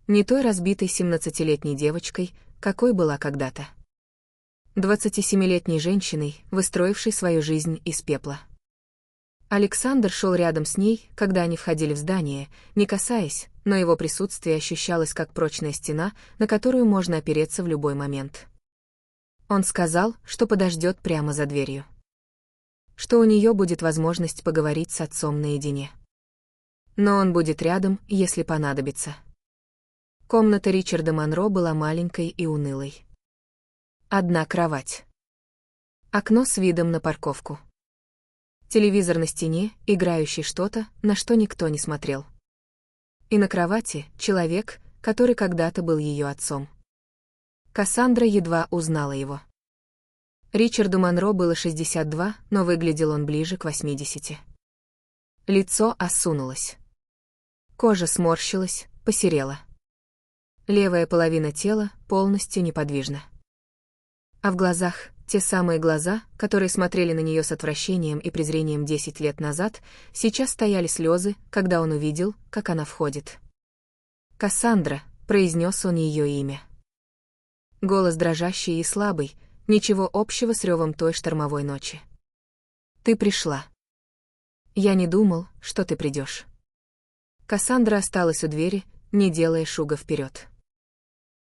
Не той разбитой 17-летней девочкой, какой была когда-то. 27-летней женщиной, выстроившей свою жизнь из пепла. Александр шел рядом с ней, когда они входили в здание, не касаясь, но его присутствие ощущалось как прочная стена, на которую можно опереться в любой момент. Он сказал, что подождет прямо за дверью. Что у нее будет возможность поговорить с отцом наедине. Но он будет рядом, если понадобится. Комната Ричарда Монро была маленькой и унылой. Одна кровать. Окно с видом на парковку. Телевизор на стене, играющий что-то, на что никто не смотрел. И на кровати человек, который когда-то был ее отцом. Кассандра едва узнала его. Ричарду Монро было 62, но выглядел он ближе к 80. Лицо осунулось. Кожа сморщилась, посерела. Левая половина тела полностью неподвижна. А в глазах, те самые глаза, которые смотрели на нее с отвращением и презрением 10 лет назад, сейчас стояли слезы, когда он увидел, как она входит. «Кассандра», — произнес он ее имя. Голос дрожащий и слабый, ничего общего с ревом той штормовой ночи. «Ты пришла. Я не думал, что ты придешь». Кассандра осталась у двери, не делая шага вперед.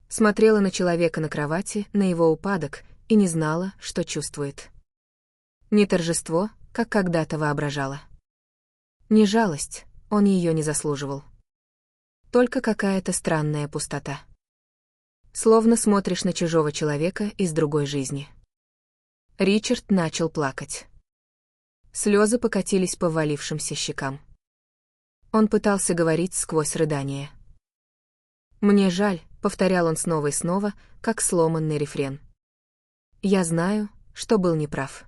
Смотрела на человека на кровати, на его упадок, и не знала, что чувствует. Не торжество, как когда-то воображала. Не жалость, он ее не заслуживал. Только какая-то странная пустота. Словно смотришь на чужого человека из другой жизни. Ричард начал плакать. Слезы покатились по ввалившимся щекам. Он пытался говорить сквозь рыдание. «Мне жаль», — повторял он снова и снова, как сломанный рефрен. «Я знаю, что был неправ.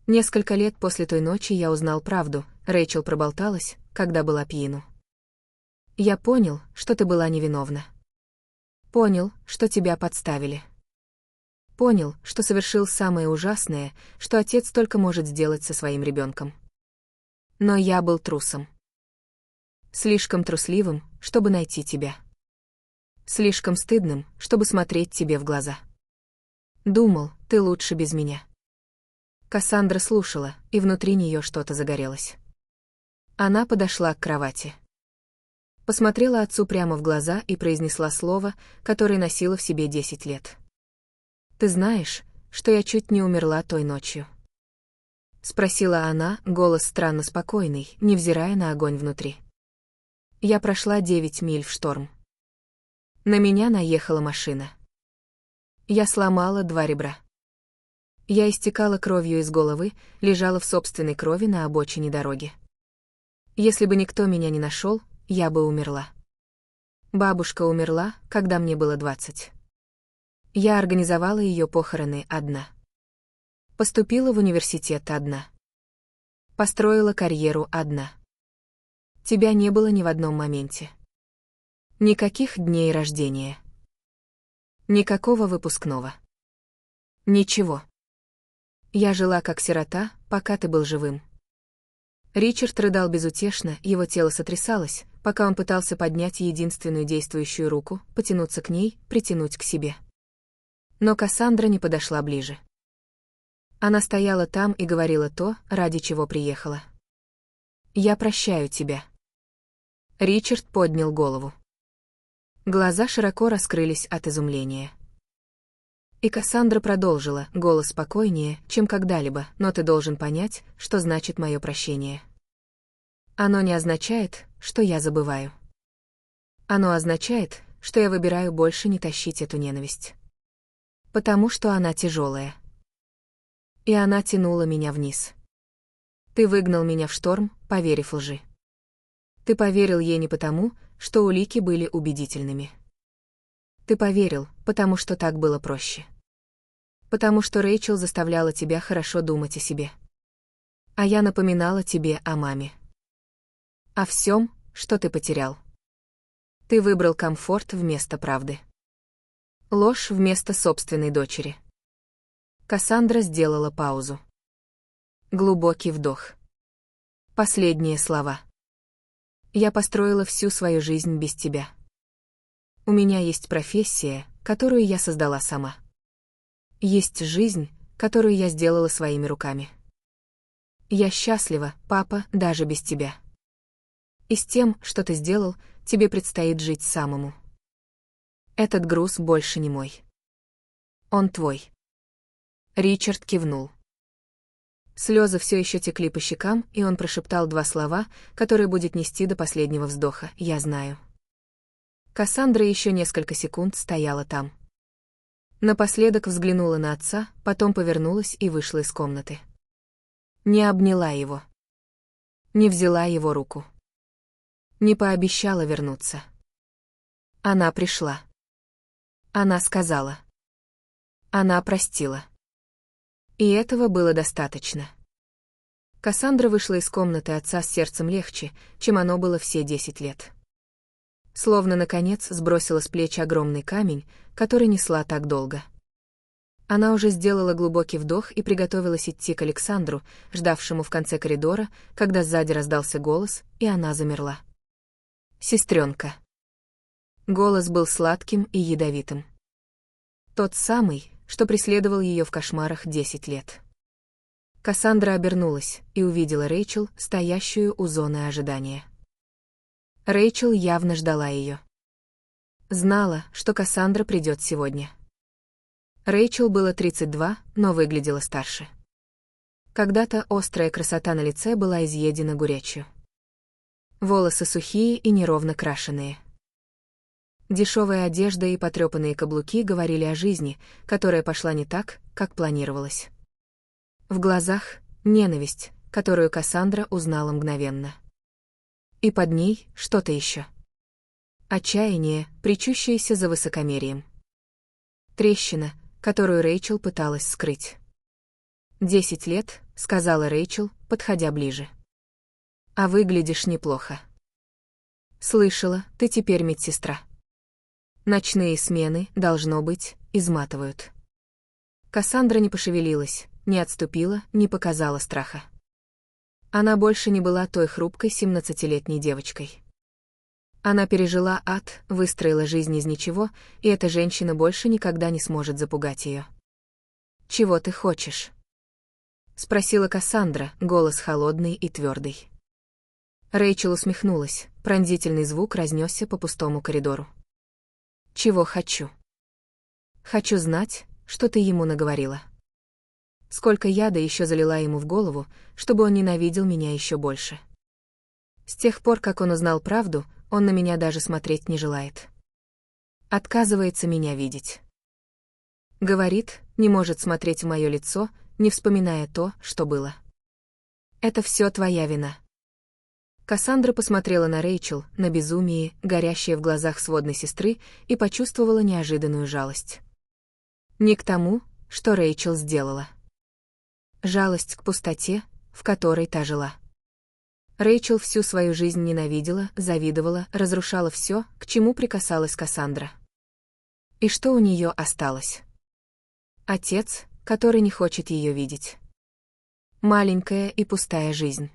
Несколько лет после той ночи я узнал правду, Рэйчел проболталась, когда была пьяну. Я понял, что ты была невиновна. Понял, что тебя подставили. Понял, что совершил самое ужасное, что отец только может сделать со своим ребенком. Но я был трусом. Слишком трусливым, чтобы найти тебя. Слишком стыдным, чтобы смотреть тебе в глаза. Думал, ты лучше без меня». Кассандра слушала, и внутри нее что-то загорелось. Она подошла к кровати. Посмотрела отцу прямо в глаза и произнесла слово, которое носила в себе 10 лет. «Ты знаешь, что я чуть не умерла той ночью?» Спросила она, голос странно спокойный, невзирая на огонь внутри. «Я прошла 9 миль в шторм. На меня наехала машина. Я сломала 2 ребра. Я истекала кровью из головы, лежала в собственной крови на обочине дороги. Если бы никто меня не нашел, я бы умерла. Бабушка умерла, когда мне было 20. Я организовала ее похороны одна. Поступила в университет одна. Построила карьеру одна. Тебя не было ни в одном моменте. Никаких дней рождения. Никакого выпускного. Ничего. Я жила как сирота, пока ты был живым. Ричард рыдал безутешно, его тело сотрясалось, пока он пытался поднять единственную действующую руку, потянуться к ней, притянуть к себе. Но Кассандра не подошла ближе. Она стояла там и говорила то, ради чего приехала. «Я прощаю тебя». Ричард поднял голову. Глаза широко раскрылись от изумления. И Кассандра продолжила, голос спокойнее, чем когда-либо, но ты должен понять, что значит мое прощение. Оно не означает, что я забываю. Оно означает, что я выбираю больше не тащить эту ненависть. Потому что она тяжелая. И она тянула меня вниз. Ты выгнал меня в шторм, поверив лжи. Ты поверил ей не потому, что улики были убедительными. Ты поверил, потому что так было проще. Потому что Рэйчел заставляла тебя хорошо думать о себе. А я напоминала тебе о маме. О всем, что ты потерял. Ты выбрал комфорт вместо правды. Ложь вместо собственной дочери. Кассандра сделала паузу. Глубокий вдох. Последние слова. Я построила всю свою жизнь без тебя. У меня есть профессия, которую я создала сама. Есть жизнь, которую я сделала своими руками. Я счастлива, папа, даже без тебя. И с тем, что ты сделал, тебе предстоит жить самому. Этот груз больше не мой. Он твой. Ричард кивнул. Слезы все еще текли по щекам, и он прошептал два слова, которые будет нести до последнего вздоха. «Я знаю». Кассандра еще несколько секунд стояла там. Напоследок взглянула на отца, потом повернулась и вышла из комнаты. Не обняла его. Не взяла его руку. Не пообещала вернуться. Она пришла. Она сказала. Она простила. И этого было достаточно. Кассандра вышла из комнаты отца с сердцем легче, чем оно было все 10 лет. Словно, наконец, сбросила с плеч огромный камень, который несла так долго. Она уже сделала глубокий вдох и приготовилась идти к Александру, ждавшему в конце коридора, когда сзади раздался голос, и она замерла. «Сестренка». Голос был сладким и ядовитым. Тот самый, что преследовал ее в кошмарах 10 лет. Кассандра обернулась и увидела Рэйчел, стоящую у зоны ожидания. Рэйчел явно ждала ее. Знала, что Кассандра придет сегодня. Рэйчел было 32, но выглядела старше. Когда-то острая красота на лице была изъедена горечью. Волосы сухие и неровно крашеные. Дешевая одежда и потрепанные каблуки говорили о жизни, которая пошла не так, как планировалось. В глазах — ненависть, которую Кассандра узнала мгновенно. И под ней что-то еще. Отчаяние, прячущееся за высокомерием. Трещина, которую Рэйчел пыталась скрыть. 10 лет, — сказала Рэйчел, подходя ближе. А выглядишь неплохо. Слышала, ты теперь медсестра. Ночные смены, должно быть, изматывают. Кассандра не пошевелилась, не отступила, не показала страха. Она больше не была той хрупкой 17-летней девочкой. Она пережила ад, выстроила жизнь из ничего, и эта женщина больше никогда не сможет запугать ее. «Чего ты хочешь?» — спросила Кассандра, голос холодный и твердый. Рэйчел усмехнулась, пронзительный звук разнесся по пустому коридору. «Чего хочу?» «Хочу знать, что ты ему наговорила. Сколько яда еще залила ему в голову, чтобы он ненавидел меня еще больше. С тех пор, как он узнал правду, он на меня даже смотреть не желает. Отказывается меня видеть. Говорит, не может смотреть в мое лицо, не вспоминая то, что было. Это все твоя вина». Кассандра посмотрела на Рэйчел, на безумие, горящее в глазах сводной сестры, и почувствовала неожиданную жалость. Не к тому, что Рэйчел сделала. жалость к пустоте, в которой та жила. Рэйчел всю свою жизнь ненавидела, завидовала, разрушала все, к чему прикасалась Кассандра. И что у нее осталось? Отец, который не хочет ее видеть. Маленькая и пустая жизнь.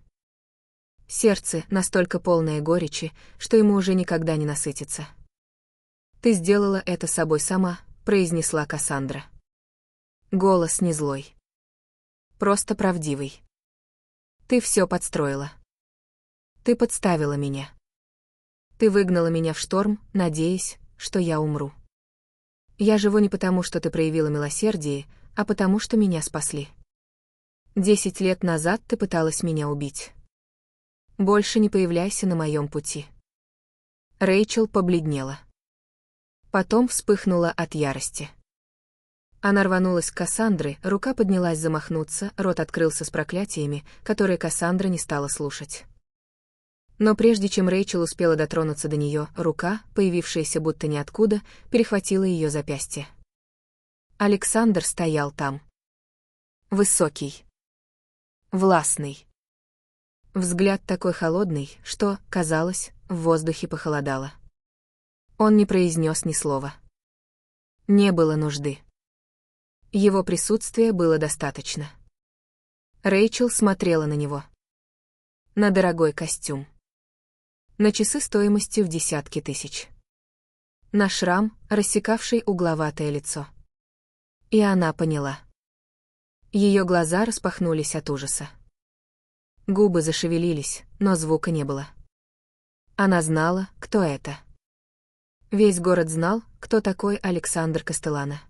Сердце, настолько полное горечи, что ему уже никогда не насытится. «Ты сделала это собой сама», — произнесла Кассандра. Голос не злой. Просто правдивый. «Ты все подстроила. Ты подставила меня. Ты выгнала меня в шторм, надеясь, что я умру. Я живу не потому, что ты проявила милосердие, а потому, что меня спасли. 10 лет назад ты пыталась меня убить. Больше не появляйся на моем пути». Рэйчел побледнела. Потом вспыхнула от ярости. Она рванулась к Кассандре, рука поднялась замахнуться, рот открылся с проклятиями, которые Кассандра не стала слушать. Но прежде чем Рэйчел успела дотронуться до нее, рука, появившаяся будто ниоткуда, перехватила ее запястье. Александр стоял там. Высокий. Властный. Взгляд такой холодный, что, казалось, в воздухе похолодало. Он не произнес ни слова. Не было нужды. Его присутствия было достаточно. Рэйчел смотрела на него. На дорогой костюм. На часы стоимостью в десятки тысяч. На шрам, рассекавший угловатое лицо. И она поняла. Ее глаза распахнулись от ужаса. Губы зашевелились, но звука не было. Она знала, кто это. Весь город знал, кто такой Александр Кастеллано.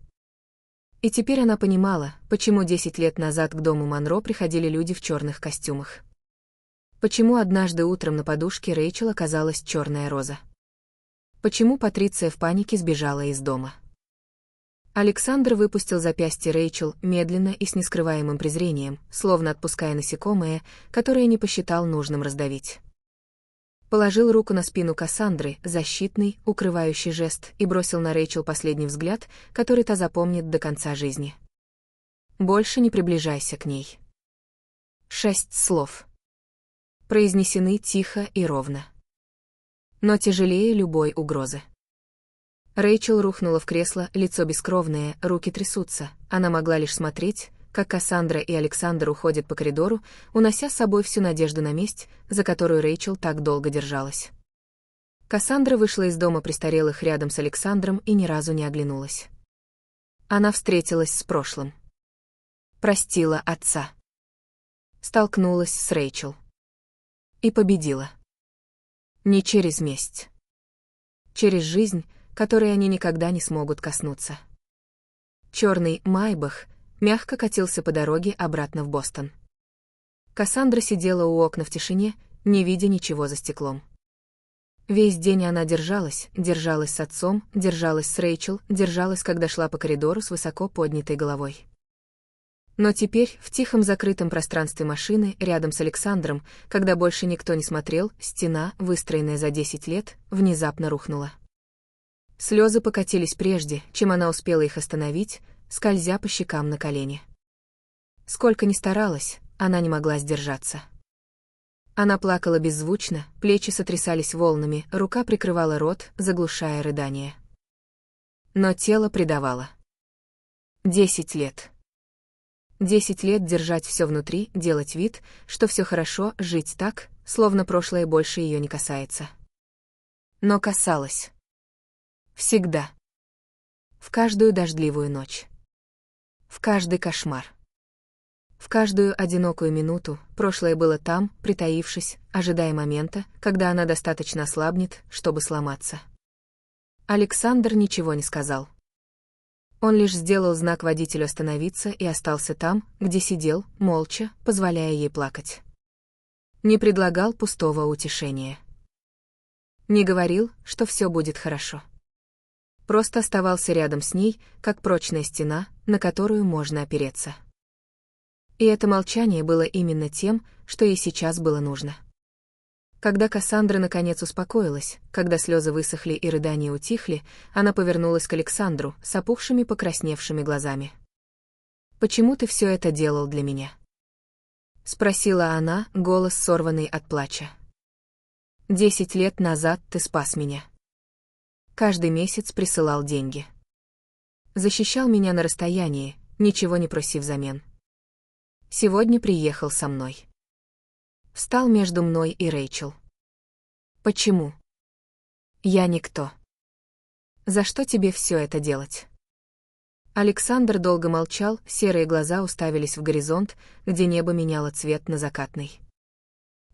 И теперь она понимала, почему 10 лет назад к дому Монро приходили люди в черных костюмах. Почему однажды утром на подушке Рэйчел оказалась черная роза. Почему Патриция в панике сбежала из дома. Александр выпустил запястье Рэйчел медленно и с нескрываемым презрением, словно отпуская насекомое, которое не посчитал нужным раздавить. Положил руку на спину Кассандры, защитный, укрывающий жест, и бросил на Рэйчел последний взгляд, который та запомнит до конца жизни. «Больше не приближайся к ней». 6 слов. Произнесены тихо и ровно. Но тяжелее любой угрозы. Рэйчел рухнула в кресло, лицо бескровное, руки трясутся. Она могла лишь смотреть, как Кассандра и Александр уходят по коридору, унося с собой всю надежду на месть, за которую Рэйчел так долго держалась. Кассандра вышла из дома престарелых рядом с Александром и ни разу не оглянулась. Она встретилась с прошлым. Простила отца. Столкнулась с Рэйчел. И победила. Не через месть. Через жизнь, которой они никогда не смогут коснуться. Черный Майбах мягко катился по дороге обратно в Бостон. Кассандра сидела у окна в тишине, не видя ничего за стеклом. Весь день она держалась с отцом, держалась с Рэйчел, держалась, когда шла по коридору с высоко поднятой головой. Но теперь, в тихом закрытом пространстве машины, рядом с Александром, когда больше никто не смотрел, стена, выстроенная за 10 лет, внезапно рухнула. Слезы покатились прежде, чем она успела их остановить, скользя по щекам на колени. Сколько ни старалась, она не могла сдержаться. Она плакала беззвучно, плечи сотрясались волнами, рука прикрывала рот, заглушая рыдание. Но тело предавало. 10 лет. 10 лет держать все внутри, делать вид, что все хорошо, жить так, словно прошлое больше ее не касается. Но касалось. Всегда. В каждую дождливую ночь. В каждый кошмар. В каждую одинокую минуту прошлое было там, притаившись, ожидая момента, когда она достаточно ослабнет, чтобы сломаться. Александр ничего не сказал. Он лишь сделал знак водителю остановиться и остался там, где сидел, молча, позволяя ей плакать. Не предлагал пустого утешения. Не говорил, что все будет хорошо. Просто оставался рядом с ней, как прочная стена, на которую можно опереться. И это молчание было именно тем, что ей сейчас было нужно. Когда Кассандра наконец успокоилась, когда слезы высохли и рыдания утихли, она повернулась к Александру с опухшими покрасневшими глазами. «Почему ты все это делал для меня?» Спросила она, голос сорванный от плача. 10 лет назад ты спас меня. Каждый месяц присылал деньги. Защищал меня на расстоянии, ничего не просив взамен. Сегодня приехал со мной. Встал между мной и Рэйчел. Почему? Я никто. За что тебе все это делать? Александр долго молчал, серые глаза уставились в горизонт, где небо меняло цвет на закатный.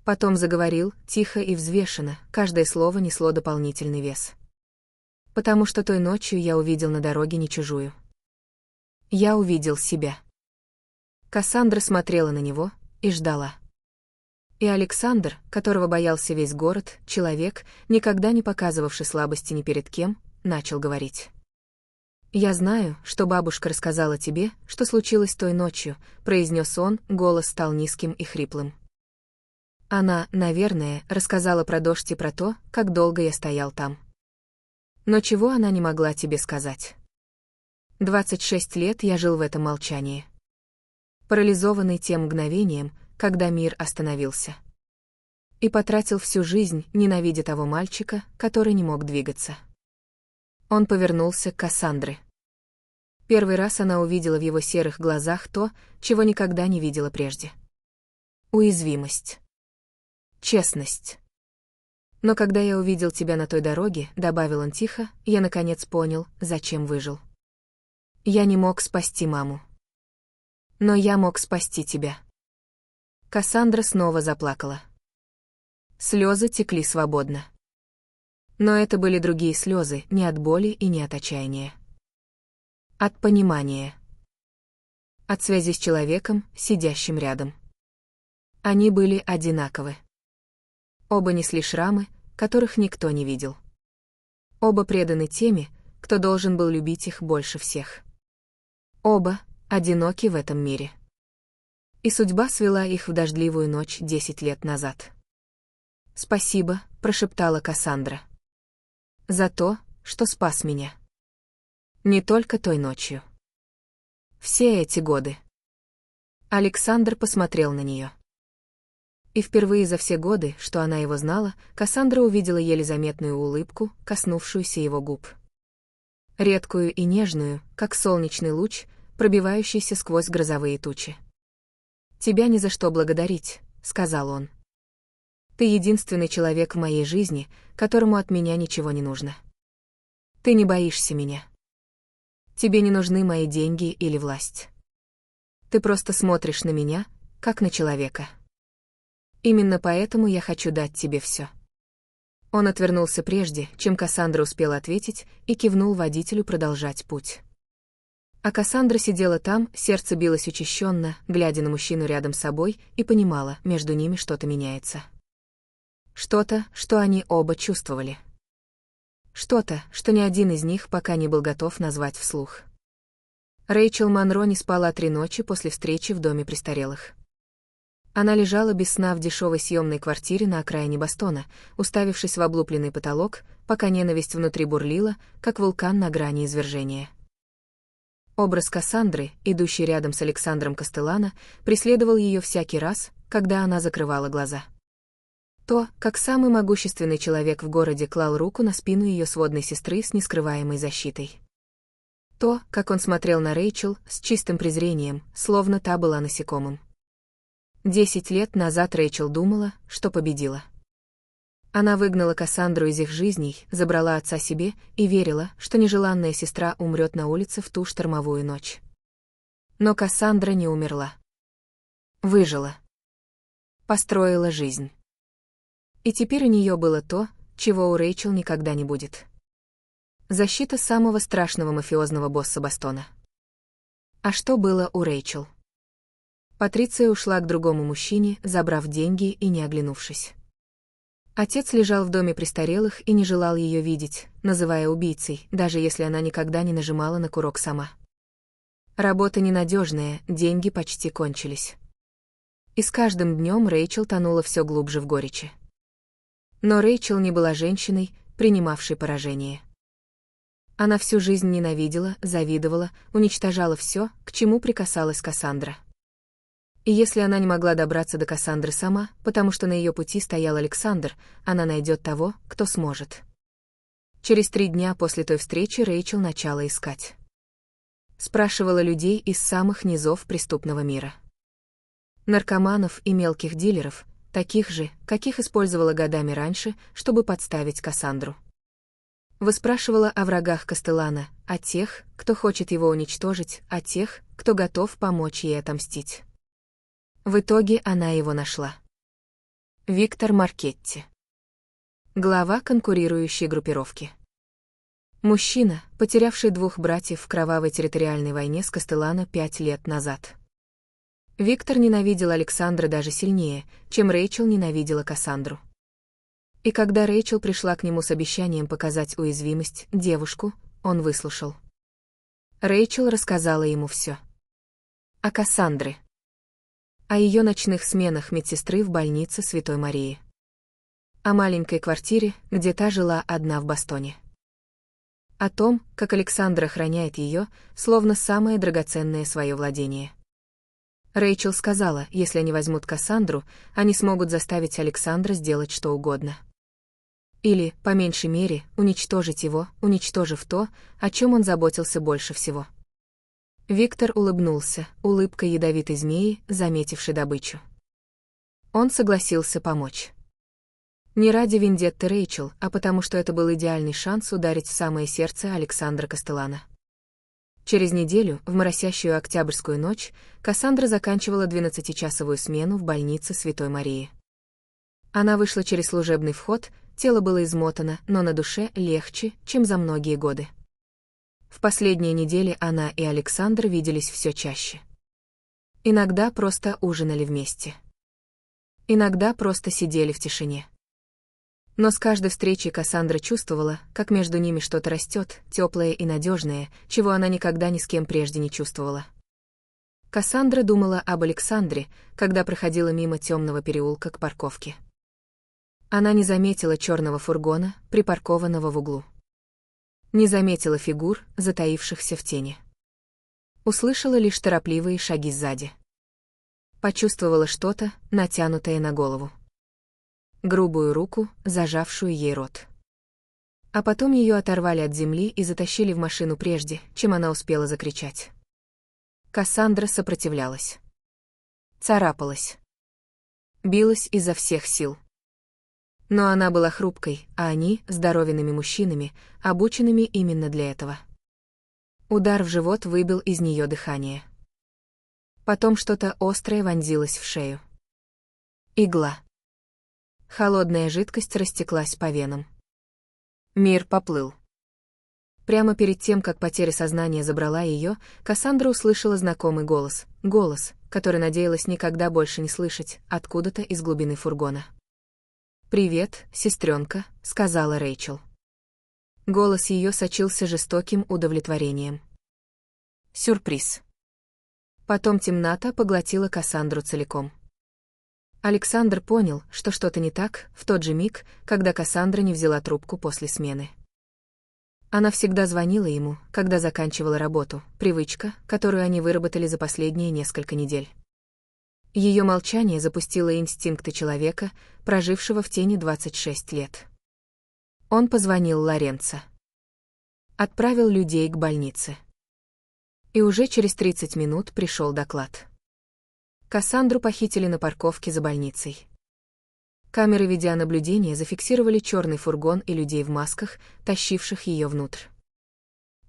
Потом заговорил, тихо и взвешенно, каждое слово несло дополнительный вес. Потому что той ночью я увидел на дороге не чужую. Я увидел себя. Кассандра смотрела на него и ждала. И Александр, которого боялся весь город, человек, никогда не показывавший слабости ни перед кем, начал говорить. «Я знаю, что бабушка рассказала тебе, что случилось той ночью», — произнес он, голос стал низким и хриплым. «Она, наверное, рассказала про дождь и про то, как долго я стоял там. Но чего она не могла тебе сказать? 26 лет я жил в этом молчании. Парализованный тем мгновением, когда мир остановился. И потратил всю жизнь, ненавидя того мальчика, который не мог двигаться». Он повернулся к Кассандре. Первый раз она увидела в его серых глазах то, чего никогда не видела прежде. Уязвимость. Честность. «Но когда я увидел тебя на той дороге», — добавил он тихо, — «я наконец понял, зачем выжил. Я не мог спасти маму. Но я мог спасти тебя». Кассандра снова заплакала. Слезы текли свободно. Но это были другие слезы, не от боли и не от отчаяния. От понимания. От связи с человеком, сидящим рядом. Они были одинаковы. Оба несли шрамы, которых никто не видел. Оба преданы теми, кто должен был любить их больше всех. Оба одиноки в этом мире. И судьба свела их в дождливую ночь 10 лет назад. «Спасибо», — прошептала Кассандра. «За то, что спас меня. Не только той ночью. Все эти годы». Александр посмотрел на нее. И впервые за все годы, что она его знала, Кассандра увидела еле заметную улыбку, коснувшуюся его губ. Редкую и нежную, как солнечный луч, пробивающийся сквозь грозовые тучи. «Тебя ни за что благодарить», — сказал он. «Ты единственный человек в моей жизни, которому от меня ничего не нужно. Ты не боишься меня. Тебе не нужны мои деньги или власть. Ты просто смотришь на меня, как на человека. Именно поэтому я хочу дать тебе все». Он отвернулся прежде, чем Кассандра успела ответить, и кивнул водителю продолжать путь. А Кассандра сидела там, сердце билось учащенно, глядя на мужчину рядом с собой, и понимала, между ними что-то меняется. Что-то, что они оба чувствовали. Что-то, что ни один из них пока не был готов назвать вслух. Рэйчел Монро не спала 3 ночи после встречи в доме престарелых. Она лежала без сна в дешевой съемной квартире на окраине Бостона, уставившись в облупленный потолок, пока ненависть внутри бурлила, как вулкан на грани извержения. Образ Кассандры, идущий рядом с Александром Кастеллано, преследовал ее всякий раз, когда она закрывала глаза. То, как самый могущественный человек в городе клал руку на спину ее сводной сестры с нескрываемой защитой. То, как он смотрел на Рэйчел с чистым презрением, словно та была насекомым. 10 лет назад Рэйчел думала, что победила. Она выгнала Кассандру из их жизней, забрала отца себе и верила, что нежеланная сестра умрет на улице в ту штормовую ночь. Но Кассандра не умерла. Выжила. Построила жизнь. И теперь у нее было то, чего у Рэйчел никогда не будет. Защита самого страшного мафиозного босса Бостона. А что было у Рэйчел? Патриция ушла к другому мужчине, забрав деньги и не оглянувшись. Отец лежал в доме престарелых и не желал ее видеть, называя убийцей, даже если она никогда не нажимала на курок сама. Работа ненадежная, деньги почти кончились. И с каждым днем Рэйчел тонула все глубже в горечи. Но Рэйчел не была женщиной, принимавшей поражение. Она всю жизнь ненавидела, завидовала, уничтожала все, к чему прикасалась Кассандра. И если она не могла добраться до Кассандры сама, потому что на ее пути стоял Александр, она найдет того, кто сможет. Через 3 дня после той встречи Рэйчел начала искать. Спрашивала людей из самых низов преступного мира. Наркоманов и мелких дилеров, таких же, каких использовала годами раньше, чтобы подставить Кассандру. Выспрашивала о врагах Кастеллана, о тех, кто хочет его уничтожить, о тех, кто готов помочь ей отомстить. В итоге она его нашла. Виктор Маркетти. Глава конкурирующей группировки. Мужчина, потерявший 2 братьев в кровавой территориальной войне с Кастеллано 5 лет назад. Виктор ненавидел Александра даже сильнее, чем Рэйчел ненавидела Кассандру. И когда Рэйчел пришла к нему с обещанием показать уязвимость, девушку, он выслушал. Рэйчел рассказала ему все. О Кассандре. О ее ночных сменах медсестры в больнице Святой Марии. О маленькой квартире, где та жила одна в Бостоне. О том, как Александр охраняет ее, словно самое драгоценное свое владение. Рэйчел сказала, если они возьмут Кассандру, они смогут заставить Александра сделать что угодно. Или, по меньшей мере, уничтожить его, уничтожив то, о чем он заботился больше всего. Виктор улыбнулся, улыбкой ядовитой змеи, заметившей добычу. Он согласился помочь. Не ради вендетты Рэйчел, а потому что это был идеальный шанс ударить в самое сердце Александра Кастеллано. Через неделю, в моросящую октябрьскую ночь, Кассандра заканчивала 12-часовую смену в больнице Святой Марии. Она вышла через служебный вход, тело было измотано, но на душе легче, чем за многие годы. В последние недели она и Александр виделись все чаще. Иногда просто ужинали вместе. Иногда просто сидели в тишине. Но с каждой встречей Кассандра чувствовала, как между ними что-то растет, теплое и надежное, чего она никогда ни с кем прежде не чувствовала. Кассандра думала об Александре, когда проходила мимо темного переулка к парковке. Она не заметила черного фургона, припаркованного в углу. Не заметила фигур, затаившихся в тени. Услышала лишь торопливые шаги сзади. Почувствовала что-то, натянутое на голову. Грубую руку, зажавшую ей рот. А потом ее оторвали от земли и затащили в машину прежде, чем она успела закричать. Кассандра сопротивлялась. Царапалась. Билась изо всех сил. Но она была хрупкой, а они — здоровенными мужчинами, обученными именно для этого. Удар в живот выбил из нее дыхание. Потом что-то острое вонзилось в шею. Игла. Холодная жидкость растеклась по венам. Мир поплыл. Прямо перед тем, как потеря сознания забрала ее, Кассандра услышала знакомый голос, который надеялась никогда больше не слышать, откуда-то из глубины фургона. «Привет, сестренка», — сказала Рэйчел. Голос ее сочился жестоким удовлетворением. Сюрприз. Потом темнота поглотила Кассандру целиком. Александр понял, что что-то не так, в тот же миг, когда Кассандра не взяла трубку после смены. Она всегда звонила ему, когда заканчивала работу, привычка, которую они выработали за последние несколько недель. Ее молчание запустило инстинкты человека, прожившего в тени 26 лет. Он позвонил Лоренцо. Отправил людей к больнице. И уже через 30 минут пришел доклад. Кассандру похитили на парковке за больницей. Камеры видеонаблюдения зафиксировали черный фургон и людей в масках, тащивших ее внутрь.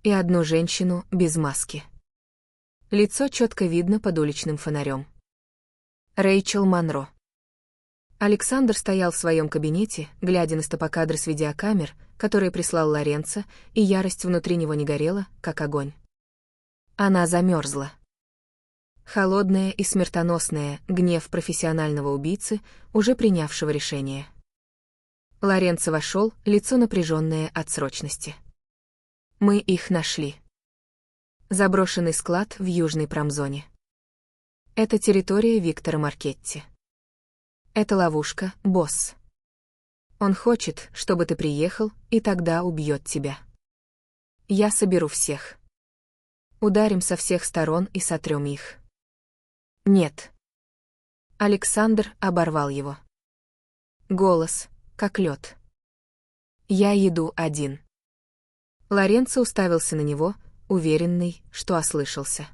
И одну женщину без маски. Лицо четко видно под уличным фонарем. Рэйчел Монро. Александр стоял в своем кабинете, глядя на стопокадры с видеокамер, которые прислал Лоренцо, и ярость внутри него не горела, как огонь. Она замерзла. Холодная и смертоносная, гнев профессионального убийцы, уже принявшего решение. Лоренцо вошел, лицо напряженное от срочности. Мы их нашли. Заброшенный склад в южной промзоне. Это территория Виктора Маркетти. Это ловушка, босс. Он хочет, чтобы ты приехал, и тогда убьет тебя. Я соберу всех. Ударим со всех сторон и сотрем их. Нет. Александр оборвал его. Голос, как лед. «Я еду один». Лоренцо уставился на него, уверенный, что ослышался.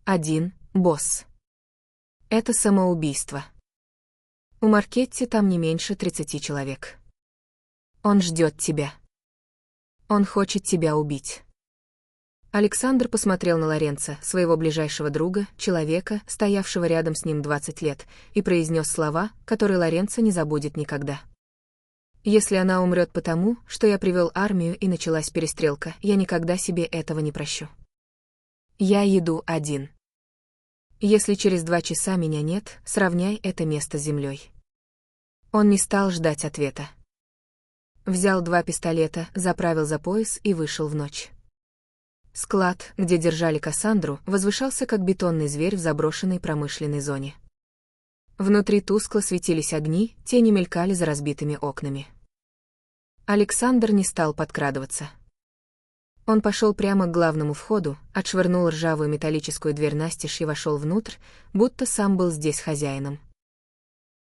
«Один, босс. Это самоубийство. У Маркетти там не меньше 30 человек. Он ждет тебя. Он хочет тебя убить». Александр посмотрел на Лоренцо, своего ближайшего друга, человека, стоявшего рядом с ним 20 лет, и произнес слова, которые Лоренцо не забудет никогда. «Если она умрет потому, что я привел армию и началась перестрелка, я никогда себе этого не прощу. Я еду один. Если через 2 часа меня нет, сравняй это место с землей». Он не стал ждать ответа. Взял 2 пистолета, заправил за пояс и вышел в ночь. Склад, где держали Кассандру, возвышался как бетонный зверь в заброшенной промышленной зоне. Внутри тускло светились огни, тени мелькали за разбитыми окнами. Александр не стал подкрадываться. Он пошел прямо к главному входу, отшвырнул ржавую металлическую дверь настежь и вошел внутрь, будто сам был здесь хозяином.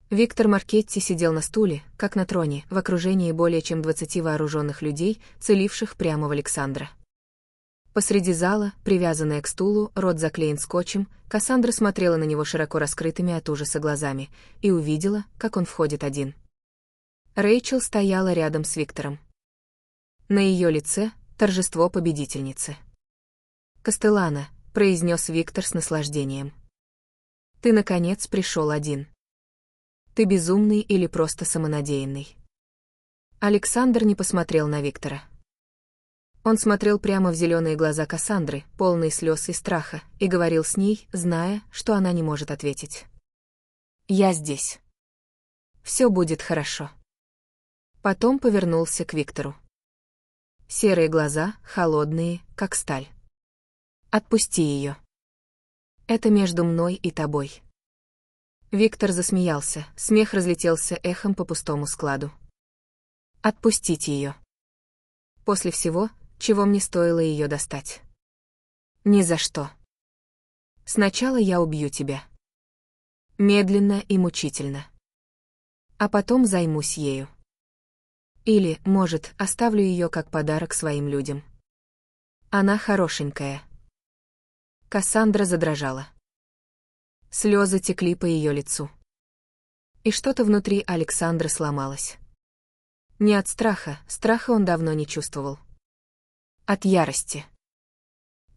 Виктор Маркетти сидел на стуле, как на троне, в окружении более чем 20 вооруженных людей, целивших прямо в Александра. Посреди зала, привязанная к стулу, рот заклеен скотчем, Кассандра смотрела на него широко раскрытыми от ужаса глазами и увидела, как он входит один. Рэйчел стояла рядом с Виктором. На ее лице — торжество победительницы. «Кастеллано», — произнес Виктор с наслаждением. «Ты, наконец, пришел один. Ты безумный или просто самонадеянный?» Александр не посмотрел на Виктора. Он смотрел прямо в зеленые глаза Кассандры, полные слез и страха, и говорил с ней, зная, что она не может ответить. «Я здесь. Все будет хорошо». Потом повернулся к Виктору. Серые глаза, холодные, как сталь. «Отпусти ее. Это между мной и тобой». Виктор засмеялся, смех разлетелся эхом по пустому складу. «Отпустить ее. После всего, чего мне стоило ее достать. Ни за что. Сначала я убью тебя. Медленно и мучительно. А потом займусь ею. Или, может, оставлю ее как подарок своим людям. Она хорошенькая». Кассандра задрожала. Слезы текли по ее лицу. И что-то внутри Александра сломалось. Не от страха, страха он давно не чувствовал. От ярости.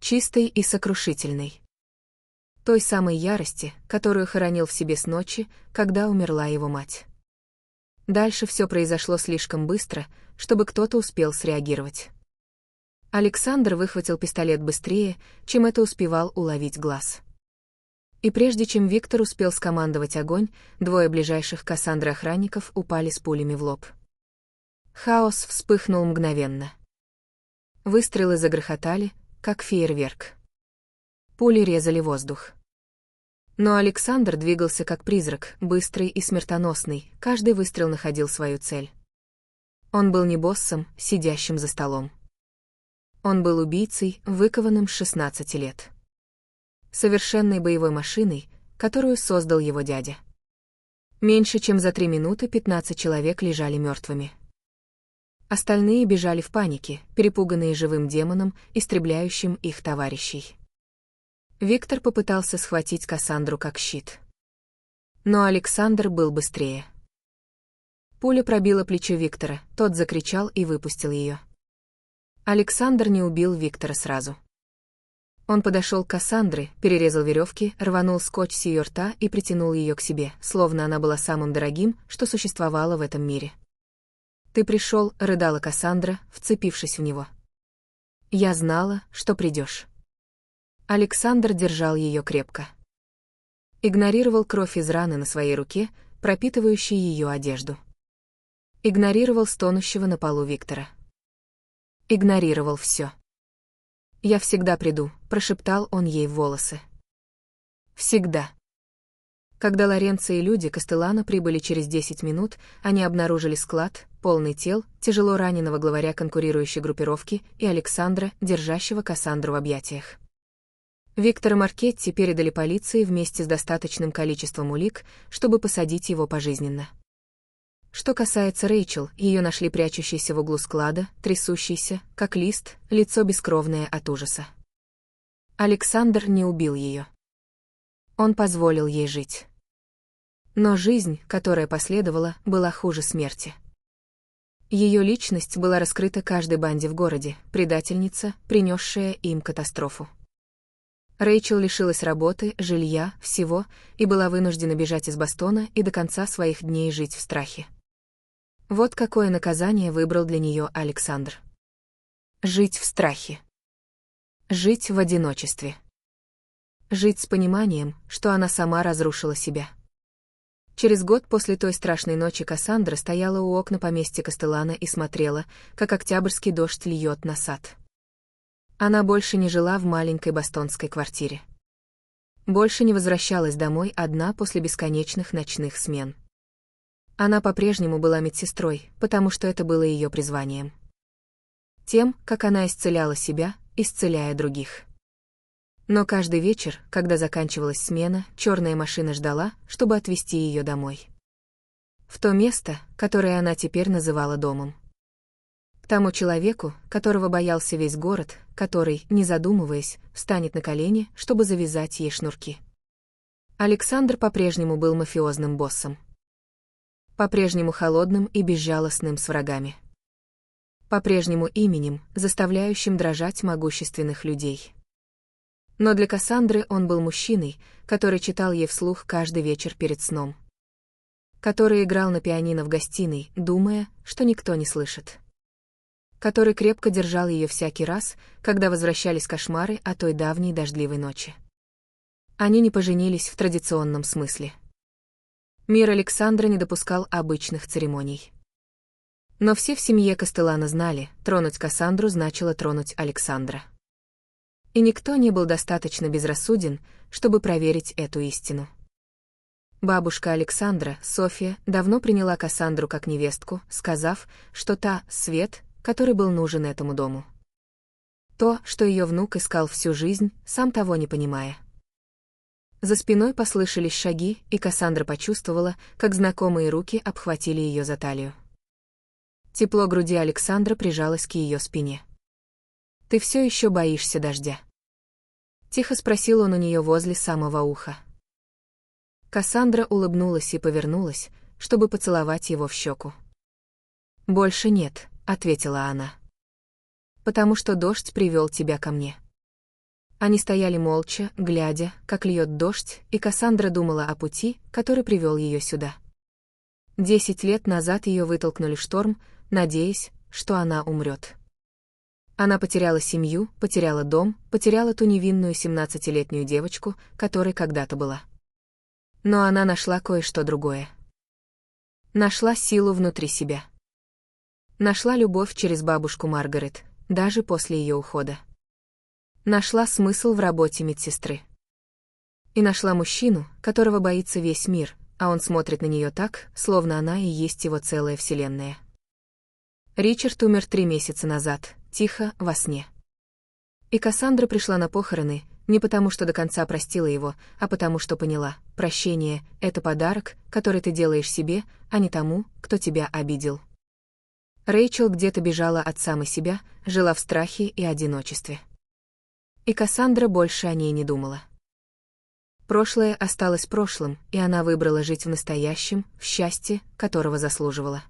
Чистой и сокрушительной. Той самой ярости, которую хоронил в себе с ночи, когда умерла его мать. Дальше все произошло слишком быстро, чтобы кто-то успел среагировать. Александр выхватил пистолет быстрее, чем это успевал уловить глаз. И прежде чем Виктор успел скомандовать огонь, 2 ближайших Кассандры охранников упали с пулями в лоб. Хаос вспыхнул мгновенно. Выстрелы загрохотали, как фейерверк. Пули резали воздух. Но Александр двигался как призрак, быстрый и смертоносный, каждый выстрел находил свою цель. Он был не боссом, сидящим за столом. Он был убийцей, выкованным с 16 лет. Совершенной боевой машиной, которую создал его дядя. Меньше чем за 3 минуты 15 человек лежали мертвыми. Остальные бежали в панике, перепуганные живым демоном, истребляющим их товарищей. Виктор попытался схватить Кассандру как щит. Но Александр был быстрее. Пуля пробила плечо Виктора, тот закричал и выпустил ее. Александр не убил Виктора сразу. Он подошел к Кассандре, перерезал веревки, рванул скотч с ее рта и притянул ее к себе, словно она была самым дорогим, что существовало в этом мире. «Ты пришел», — рыдала Кассандра, вцепившись в него. «Я знала, что придешь». Александр держал ее крепко. Игнорировал кровь из раны на своей руке, пропитывающей ее одежду. Игнорировал стонущего на полу Виктора. Игнорировал все. «Я всегда приду», — прошептал он ей в волосы. «Всегда». Когда Лоренцо и люди Кастеллано прибыли через 10 минут, они обнаружили склад, полный тел, тяжело раненого главаря конкурирующей группировки и Александра, держащего Кассандру в объятиях. Виктора Маркетти передали полиции вместе с достаточным количеством улик, чтобы посадить его пожизненно. Что касается Рэйчел, ее нашли прячущейся в углу склада, трясущейся, как лист, лицо бескровное от ужаса. Александр не убил ее. Он позволил ей жить. Но жизнь, которая последовала, была хуже смерти. Ее личность была раскрыта каждой банде в городе, предательница, принесшая им катастрофу. Рэйчел лишилась работы, жилья, всего, и была вынуждена бежать из Бостона и до конца своих дней жить в страхе. Вот какое наказание выбрал для нее Александр. Жить в страхе. Жить в одиночестве. Жить с пониманием, что она сама разрушила себя. Через год после той страшной ночи Кассандра стояла у окна поместья Кастеллана и смотрела, как октябрьский дождь льет на сад. Она больше не жила в маленькой бостонской квартире. Больше не возвращалась домой одна после бесконечных ночных смен. Она по-прежнему была медсестрой, потому что это было ее призванием. Тем, как она исцеляла себя, исцеляя других. Но каждый вечер, когда заканчивалась смена, черная машина ждала, чтобы отвезти ее домой. В то место, которое она теперь называла домом. К тому человеку, которого боялся весь город, который, не задумываясь, встанет на колени, чтобы завязать ей шнурки. Александр по-прежнему был мафиозным боссом. По-прежнему холодным и безжалостным с врагами. По-прежнему именем, заставляющим дрожать могущественных людей. Но для Кассандры он был мужчиной, который читал ей вслух каждый вечер перед сном. Который играл на пианино в гостиной, думая, что никто не слышит. Который крепко держал ее всякий раз, когда возвращались кошмары о той давней дождливой ночи. Они не поженились в традиционном смысле. Мир Александра не допускал обычных церемоний. Но все в семье Кастеллана знали, тронуть Кассандру значило тронуть Александра. И никто не был достаточно безрассуден, чтобы проверить эту истину. Бабушка Александра, Софья, давно приняла Кассандру как невестку, сказав, что та — свет, который был нужен этому дому. То, что ее внук искал всю жизнь, сам того не понимая. За спиной послышались шаги, и Кассандра почувствовала, как знакомые руки обхватили ее за талию. Тепло груди Александра прижалось к ее спине. «Ты все еще боишься дождя?» Тихо спросил он у нее возле самого уха. Кассандра улыбнулась и повернулась, чтобы поцеловать его в щеку. «Больше нет», — ответила она. «Потому что дождь привел тебя ко мне». Они стояли молча, глядя, как льет дождь, и Кассандра думала о пути, который привел ее сюда. 10 лет назад ее вытолкнули в шторм, надеясь, что она умрет. Она потеряла семью, потеряла дом, потеряла ту невинную 17-летнюю девочку, которой когда-то была. Но она нашла кое-что другое. Нашла силу внутри себя. Нашла любовь через бабушку Маргарет, даже после ее ухода. Нашла смысл в работе медсестры. И нашла мужчину, которого боится весь мир, а он смотрит на нее так, словно она и есть его целая вселенная. Ричард умер 3 месяца назад, тихо, во сне. И Кассандра пришла на похороны, не потому что до конца простила его, а потому что поняла, прощение — это подарок, который ты делаешь себе, а не тому, кто тебя обидел. Рэйчел где-то бежала от самой себя, жила в страхе и одиночестве. И Кассандра больше о ней не думала. Прошлое осталось прошлым, и она выбрала жить в настоящем, в счастье, которого заслуживала.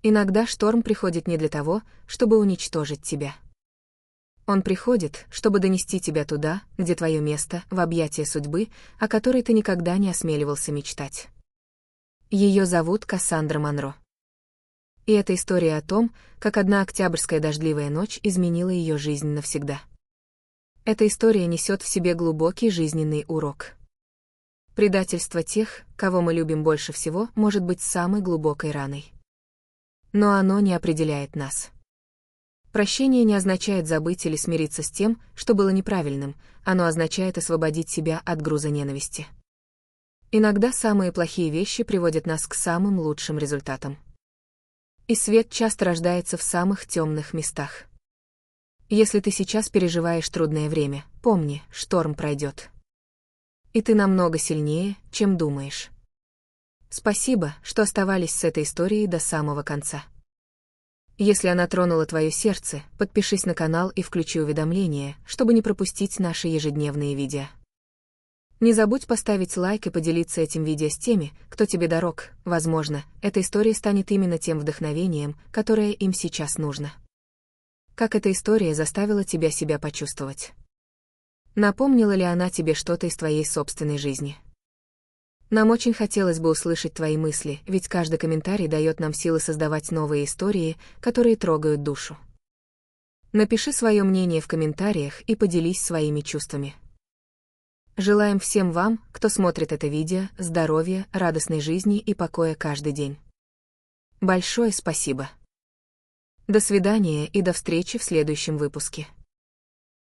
Иногда шторм приходит не для того, чтобы уничтожить тебя. Он приходит, чтобы донести тебя туда, где твое место, в объятия судьбы, о которой ты никогда не осмеливался мечтать. Ее зовут Кассандра Монро. И это история о том, как одна октябрьская дождливая ночь изменила ее жизнь навсегда. Эта история несет в себе глубокий жизненный урок. Предательство тех, кого мы любим больше всего, может быть самой глубокой раной. Но оно не определяет нас. Прощение не означает забыть или смириться с тем, что было неправильным, оно означает освободить себя от груза ненависти. Иногда самые плохие вещи приводят нас к самым лучшим результатам. И свет часто рождается в самых темных местах. Если ты сейчас переживаешь трудное время, помни, шторм пройдет. И ты намного сильнее, чем думаешь. Спасибо, что оставались с этой историей до самого конца. Если она тронула твое сердце, подпишись на канал и включи уведомления, чтобы не пропустить наши ежедневные видео. Не забудь поставить лайк и поделиться этим видео с теми, кто тебе дорог. Возможно, эта история станет именно тем вдохновением, которое им сейчас нужно. Как эта история заставила тебя себя почувствовать? Напомнила ли она тебе что-то из твоей собственной жизни? Нам очень хотелось бы услышать твои мысли, ведь каждый комментарий дает нам силы создавать новые истории, которые трогают душу. Напиши свое мнение в комментариях и поделись своими чувствами. Желаем всем вам, кто смотрит это видео, здоровья, радостной жизни и покоя каждый день. Большое спасибо. До свидания и до встречи в следующем выпуске.